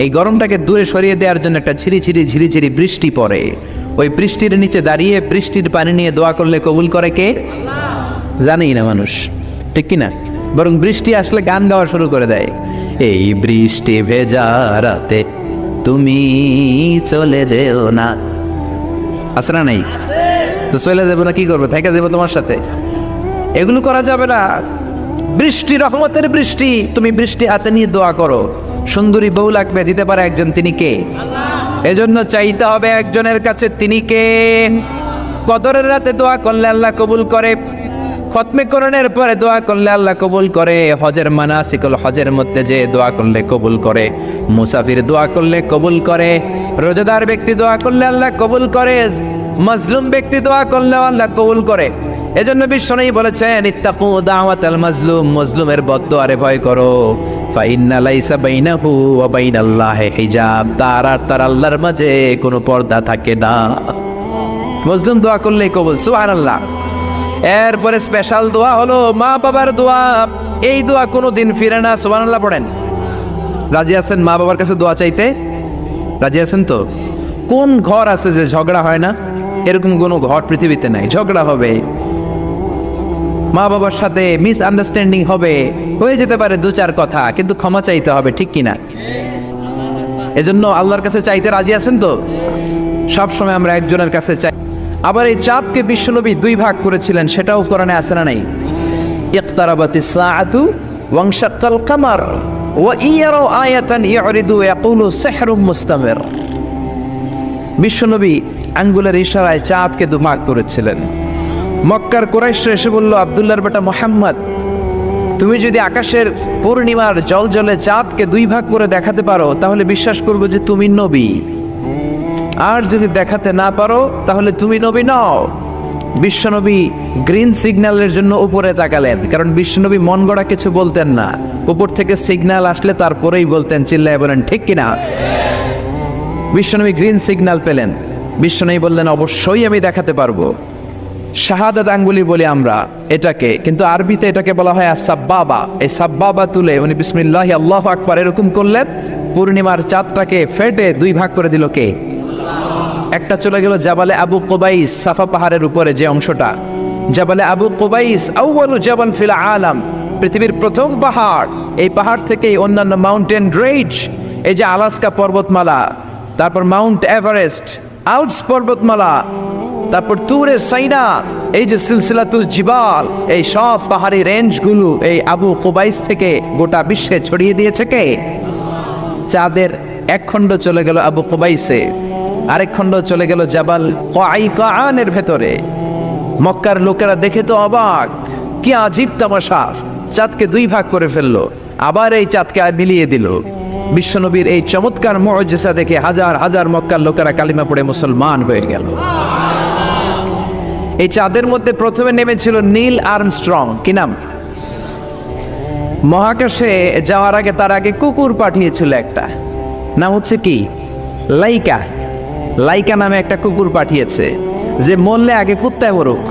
এই গরমটাকে দূরে সরিয়ে দেওয়ার জন্য একটা ঝিরিঝিরি ঝিরিঝিরি বৃষ্টি পড়ে। ওই বৃষ্টির নিচে দাঁড়িয়ে বৃষ্টির পানি নিয়ে দোয়া করলে কবুল করে কে? জানেই না মানুষ, ঠিক কিনা? বরং বৃষ্টি আসলে গান গাওয়া শুরু করে দেয়, এই বৃষ্টি ভেজা রাতে তুমি চলে যেও না, আছে না নাই? তো চলে যাবো না, কি করবো, থেকে যাবো তোমার সাথে? এগুলো করা যাবে না। বৃষ্টি রহমতের বৃষ্টি, তুমি বৃষ্টি হাতে নিয়ে দোয়া করো। সুন্দরী বউ লাগবে, দিতে পারে একজন, তিনি কে? এজন্য চাইতে হবে একজনের কাছে, তিনি কে? কদরের রাতে দোয়া করলে আল্লাহ কবুল করে, খতমে কোরআনের পরে দোয়া করলে আল্লাহ কবুল করে, হজের মানাসিকুল হজের মধ্যে যে দোয়া করলে কবুল করে, মুসাফির দোয়া করলে কবুল করে, রোজাদার ব্যক্তি দোয়া করলে আল্লাহ কবুল করে, মাজলুম ব্যক্তি দোয়া করলে আল্লাহ কবুল করে। এজন্য বিশ্বনবী বলেছেন, ইত্তাকু দাওয়াতাল মাজলুম, মাজলুমের বদদোয়ারে ভয় করো, ফাইন্না লাইসা বাইনাহু ওয়া বাইনাল্লাহি হিজাব, তার আর তার আল্লাহর মাঝে কোনো পর্দা থাকে না। মাজলুম দোয়া করলেই কবুল, সুবহানাল্লাহ। এরপরে স্পেশাল দোয়া হলো মা বাবার দোয়া। এই দোয়া কোনোদিন ফিরে না, সুবহানাল্লাহ পড়েন। রাজি আছেন মা বাবার কাছে দোয়া চাইতে? রাজি আছেন তো? কোন ঘর আছে যে ঝগড়া হয় না? এরকম কোনো ঘর পৃথিবীতে নাই। ঝগড়া হবে, মা বাবার সাথে মিস আন্ডারস্ট্যান্ডিং হবে, হয়ে যেতে পারে দু চার কথা, কিন্তু ক্ষমা চাইতে হবে, ঠিক কিনা? এজন্য আল্লাহর কাছে চাইতে রাজি আছেন তো? সব সময় আমরা একজনের কাছে চাই। আবার এই চাঁদকে বিশ্বনবী দুই ভাগ করেছিলেন, সেটাও কোরআনে আছে না নাই? ইকতারাবাতিস সাআতু ওয়ানশাক্কাল কামার ওয়া ইয়ারাউ আয়াতান ইউরিদু ইয়াকুলু সিহরুম মুস্তামির। বিশ্বনবী আঙ্গুলের ইশারায় চাঁদকে দু ভাগ করেছিলেন। মক্কার কুরাইশরা এসে বলল, আব্দুল্লাহর বেটা মুহাম্মদ, তুমি যদি আকাশের পূর্ণিমার জ্বলজ্বলে চাঁদকে দুই ভাগ করে দেখাতে পারো, তাহলে বিশ্বাস করবো যে তুমি নবী। আর যদি দেখাতে না পারো, তাহলে তুমি নবী নও। বিশ্বনবী গ্রিন সিগন্যালের জন্য উপরে তাকালেন, কারণ বিশ্বনবী মন গড়া কিছু বলতেন না। উপর থেকে সিগন্যাল আসলে তারপরেই বলতেন, চিল্লায় বলেন ঠিক কিনা? বিশ্বনবী গ্রিন সিগন্যাল পেলেন। বিশ্বনবী বললেন, অবশ্যই আমি দেখাতে পারবো। শাহাদাত আঙ্গুলি বলি আমরা এটাকে, কিন্তু আরবিতে এটাকে বলা হয় আস-সাব্বাবা। এই সাব্বাবা তুলে উনি বিসমিল্লাহ আল্লাহু আকবার এরকম করলেন, পূর্ণিমার চাঁদটাকে ফেটে দুই ভাগ করে দিল কে? একটা চলে গেল জাবালে আবু কুবাইস, সাফা পাহাড়ের উপরে যে অংশটা। জাবালে আবু কুবাইস আউয়ালু জাবাল ফিল আলাম, পৃথিবীর প্রথম পাহাড়। এই পাহাড় থেকেই অন্যান্য মাউন্টেন রেঞ্জ, এই যে আলাস্কা পর্বতমালা, তারপর মাউন্ট এভারেস্ট, আল্পস পর্বতমালা, তারপর তুরে সাইনা, এই যে সিলসিলাতুল জিবাল, এই সব পাহাড়ি রেঞ্জগুলো এই আবু কুবাইস থেকে গোটা বিশ্বে ছড়িয়ে দিয়েছে কে? চাঁদের এক খণ্ড চলে গেল আবু কুবাইসে, আরেক খণ্ড চলে গেল জাবাল কায়কানের ভেতরে। মক্কার লোকেরা দেখে তো অবাক, কি আজীব তামাশা, চাঁদকে দুই ভাগ করে ফেললো, আবার এই চাঁদকে মিলিয়ে দিল। বিশ্বনবীর এই চমৎকার মুআজিজা দেখে হাজার হাজার মক্কার লোকেরা কালিমা পড়ে মুসলমান হয়ে গেল। এই চাঁদের মধ্যে প্রথমে নেমেছিল নীল আর্মস্ট্রং। কি নাম? মহাকাশে যাওয়ার আগে তার আগে কুকুর পাঠিয়েছিল একটা, নাম হচ্ছে কি? লাইকা। লাইকা নামে একটা কুকুর পাঠিয়েছে, যে মরলে আগে কুত্তায় মরুক,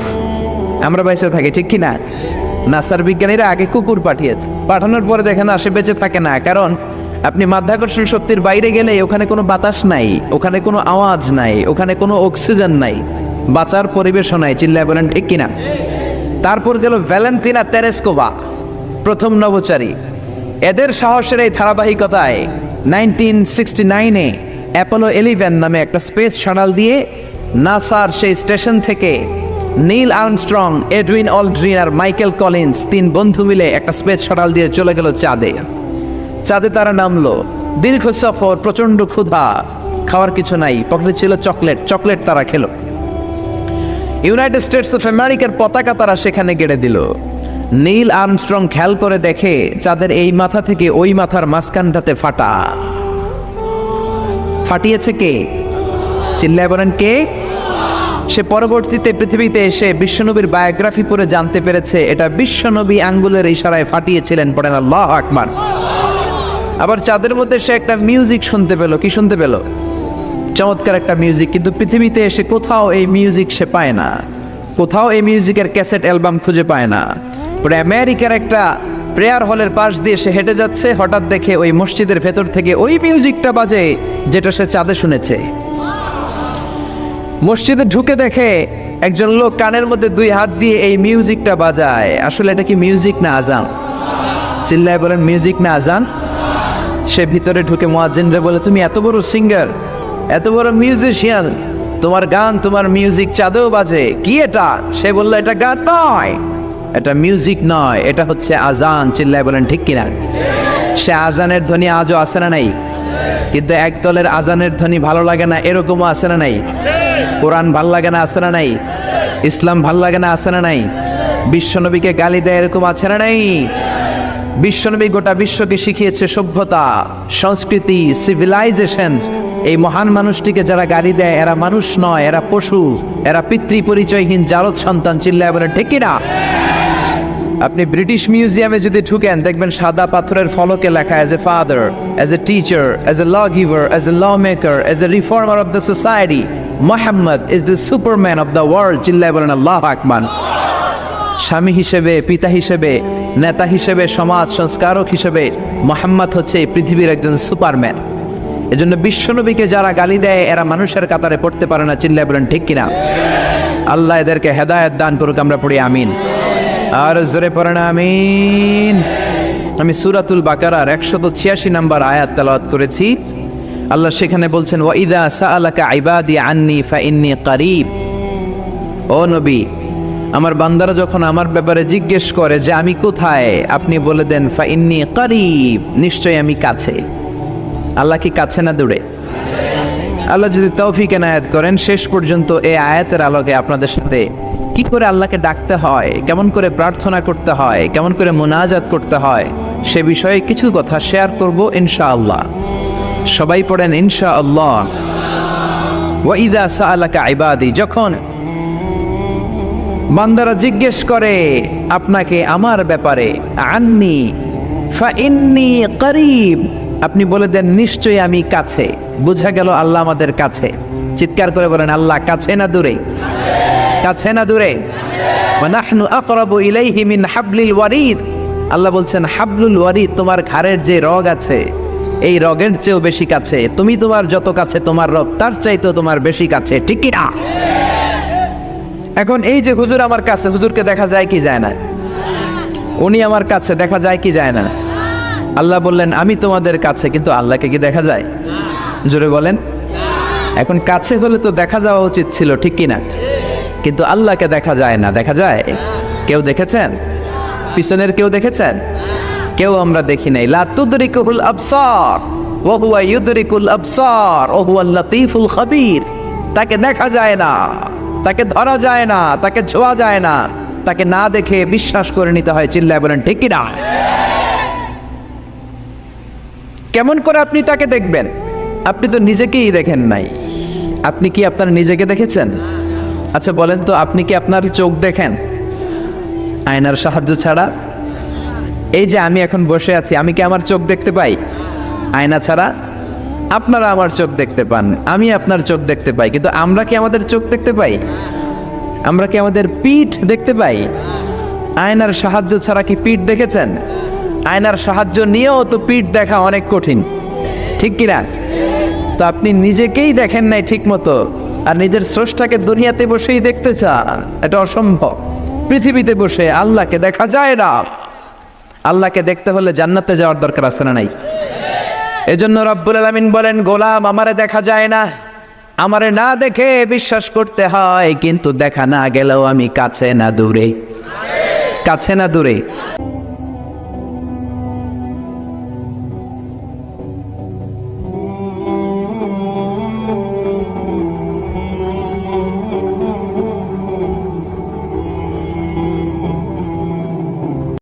আমরা বেঁচে থাকি, ঠিক কিনা? নাসার বিজ্ঞানীরা আগে কুকুর পাঠিয়েছে, পাঠানোর পরে দেখেন না সে বেঁচে থাকে না, কারণ আপনি মাধ্যাকর্ষণ শক্তির বাইরে গেলে ওখানে কোনো বাতাস নাই, ওখানে কোনো আওয়াজ নাই, ওখানে কোনো অক্সিজেন নাই, বাঁচার পরিবেশও নাই, চিল্লায় বলেন ঠিক কিনা? তারপর গেল ভ্যালেন্টিনা তেরেস্কোভা, প্রথম নভোচারী। এদের সাহসের এই ধারাবাহিকতায় 1969-এ অ্যাপোলো 11 নামে একটা স্পেস শাটল দিয়ে নাসার সেই স্টেশন থেকে নীল আর্মস্ট্রং, এডউইন অলড্রিন আর মাইকেল কলিন্স তিন বন্ধু মিলে একটা স্পেস শাটল দিয়ে চলে গেল চাঁদে। চাঁদে তারা নামলো, দীর্ঘ সফর, প্রচন্ড ক্ষুধা, খাওয়ার কিছু নাই, পকেটে ছিল চকলেট, চকলেট তারা খেলো। ইউনাইটেড স্টেটস অফ আমেরিকার পতাকা তারা সেখানে গেড়ে দিল। নীল আর্মস্ট্রং খেয়াল করে দেখে চাঁদের এই মাথা থেকে ওই মাথার মাঝখানটাতে ফাটা। ফাটিয়েছে কে? চিল্লায় বলেন কে? সে পরবর্তীতে পৃথিবীতে এসে বিশ্বনবীর বায়োগ্রাফি পড়ে জানতে পেরেছে এটা বিশ্বনবী আঙ্গুলের ইশারায় ফাটিয়েছিলেন। পড়েন আল্লাহু আকবার। আবার চাঁদের মধ্যে সে একটা মিউজিক শুনতে পেল। কি শুনতে পেল? চমৎকার একটা মিউজিক, কিন্তু পৃথিবীতে এসে কোথাও এই মিউজিক সে পায় না, কোথাও এই মিউজিকের ক্যাসেট অ্যালবাম খুঁজে পায় না। পরে আমেরিকার একটা প্রেয়ার হলের পাশ দিয়ে সে হেঁটে যাচ্ছে, হঠাৎ দেখে ওই মসজিদের ভেতর থেকে ওই মিউজিকটা বাজে যেটা সে চাঁদে শুনেছে। মসজিদে ঢুকে দেখে একজন লোক কানের মধ্যে দুই হাত দিয়ে এই মিউজিকটা বাজায়। আসলে এটা কি মিউজিক না আজান? চিল্লায় বলেন মিউজিক না আজান? সে ভিতরে ঢুকে মুয়াজ্জিনরে বলে, তুমি এত বড় সিঙ্গার, এত বড় মিউজিশিয়ান, তোমার গান, তোমার মিউজিক চাঁদেও বাজে, কি এটা? সে বলল, এটা গান নয়, এটা মিউজিক নয়, এটা হচ্ছে আজান। চিল্লায় বলেন ঠিক কিনা? সে আজানের ধ্বনি আজও আছে না নাই? কিন্তু এক দলের আজানের ধ্বনি ভালো লাগে না, এরকমও আছে না নাই? কোরআন ভাল লাগে না, আছে না নাই? ইসলাম ভাল লাগে না, আছে না নাই? বিশ্বনবীকে গালি দেয়, এরকম আছে না নাই? বিশ্বনবী গোটা বিশ্বকে শিখিয়েছে সভ্যতা, সংস্কৃতি, সিভিলাইজেশন। এই মহান মানুষটিকে যারা গালি দেয় এরা মানুষ নয়, এরা পশু, এরা পিতৃ পরিচয়হীন জারদ সন্তান। চিল্লায় বলে ঠিক কিনা? আপনি ব্রিটিশ মিউজিয়ামে যদি ঢুকেন দেখবেন সাদা পাথরের ফলকে লেখা as a father, as a teacher, as a law giver, as a law maker, as a reformer of the society, Muhammad is the superman of the world. চিল্লায় বলেন আল্লাহু আকবার। স্বামী হিসেবে, পিতা হিসেবে, নেতা হিসেবে, সমাজ সংস্কারক হিসেবে মুহাম্মদ হচ্ছে এই পৃথিবীর একজন সুপারম্যান। এজন্য বিশ্বনবীকে যারা গালি দেয় এরা মানুষের কাতারে পড়তে পারে না। চিল্লায় বলেন ঠিক কিনা? আল্লাহ এদেরকে হেদায়েত দান করুক, আমরা পড়ি আমিন। আর জোরে পড়েন আমিন। আমি সূরাতুল বাকারার 186 নম্বর আয়াত তেলাওয়াত করেছি। আল্লাহ সেখানে বলছেন ওয়া ইযা সাআলাকা ইবাদি আন্নী ফাইন্নী করিব। ও নবী, আমার বান্দারা যখন আমার ব্যাপারে জিজ্ঞেস করে যে আমি কোথায়, আপনি বলে দেন ফাইন্নী করিব, নিশ্চয়ই আমি কাছে। আল্লাহ কি কাছে না দূরে? আল্লাহ যদি তৌফিক এনায়েত করেন শেষ পর্যন্ত এই আয়াতের আলোকে আপনাদের সাথে কি করে আল্লাহকে ডাকতে হয়, কেমন করে প্রার্থনা করতে হয়, কেমন করে মুনাজাত করতে হয়, সে বিষয়ে কিছু কথা শেয়ার করব ইনশাআল্লাহ। সবাই পড়েন ইনশাআল্লাহ। ওয়া ইযা সাআলাকা ইবাদি, যখন বান্দারা জিজ্ঞেস করে আপনাকে আমার ব্যাপারে, আন্নি ফাইন্নী করিব, আপনি বলে দেন নিশ্চয়ই আমি কাছে। বোঝা গেল আল্লাহ আমাদের কাছে। চিৎকার করে বলেন আল্লাহ কাছে না দূরে? কাছে না দূরে? ওয়া নাহনু আকরাবু ইলাইহি মিন হাবলিল ওয়ারিদ। আল্লাহ বলছেন হাবলুল ওয়ারিদ, তোমার ঘাড়ের যে রগ আছে এই রগের চেয়েও বেশি কাছে। তুমি তোমার যত কাছে তোমার রব তার চাইতেও তোমার বেশি কাছে। ঠিক কি না? এখন এই যে হুজুর আমার কাছে, হুজুরকে দেখা যায় কি যায় না? উনি আমার কাছে, দেখা যায় কি যায় না? আল্লাহ বললেন আমি তোমাদের কাছে, কিন্তু আল্লাহকে কি দেখা যায়? জোরে বলেন। এখন কাছে হলে তো দেখা যাওয়া উচিত ছিল, ঠিক কি না? কিন্তু আল্লাহকে দেখা যায় না। দেখা যায়? কেউ দেখেছেন? পিছনের কেউ দেখেছেন? কেউ আমরা দেখি নাই। লা তুদরিকুল আবসার ওয়া হুয়া ইউদরিকুল আবসার ওয়া হুয়াল লাতীফুল খাবীর। তাকে দেখা যায় না, তাকে ধরা যায় না, তাকে ছোঁয়া যায় না, তাকে না দেখে বিশ্বাস করে নিতে হয়। চিল্লায় বলেন ঠিক কি না? কেমন করে আপনি তাকে দেখবেন? আপনি তো নিজেকেই দেখেন নাই। আপনি কি আপনার নিজেকে দেখেছেন? আচ্ছা বলেন তো, আপনি কি আপনার চোখ দেখেন আয়নার সাহায্য ছাড়া? এই যে আমি এখন বসে আছি, আমি কি আমার চোখ দেখতে পাই আয়না ছাড়া? আপনারা আমার চোখ দেখতে পান, আমি আপনার চোখ দেখতে পাই, কিন্তু আমরা কি আমাদের চোখ দেখতে পাই? আমরা কি আমাদের পিঠ দেখতে পাই? আয়নার সাহায্য ছাড়া কি পিঠ দেখেছেন? আয়নার সাহায্য নিয়েও তো পিঠ দেখা অনেক কঠিন, ঠিক কিনা? তো আপনি নিজেকেই দেখেন নাই ঠিক মতো, আর নিজের স্রষ্টাকে দুনিয়াতে বসেই দেখতে চান, এটা অসম্ভব। পৃথিবীতে বসে আল্লাহকে দেখা যায় না। আল্লাহকে দেখতে হলে জান্নাতে যাওয়ার দরকার আছে না নাই? এজন্য রব্বুল আলামিন বলেন গোলাম আমারে দেখা যায় না, আমারে না দেখে বিশ্বাস করতে হয়, কিন্তু দেখা না গেলেও আমি কাছে না দূরে। কাছে না দূরে?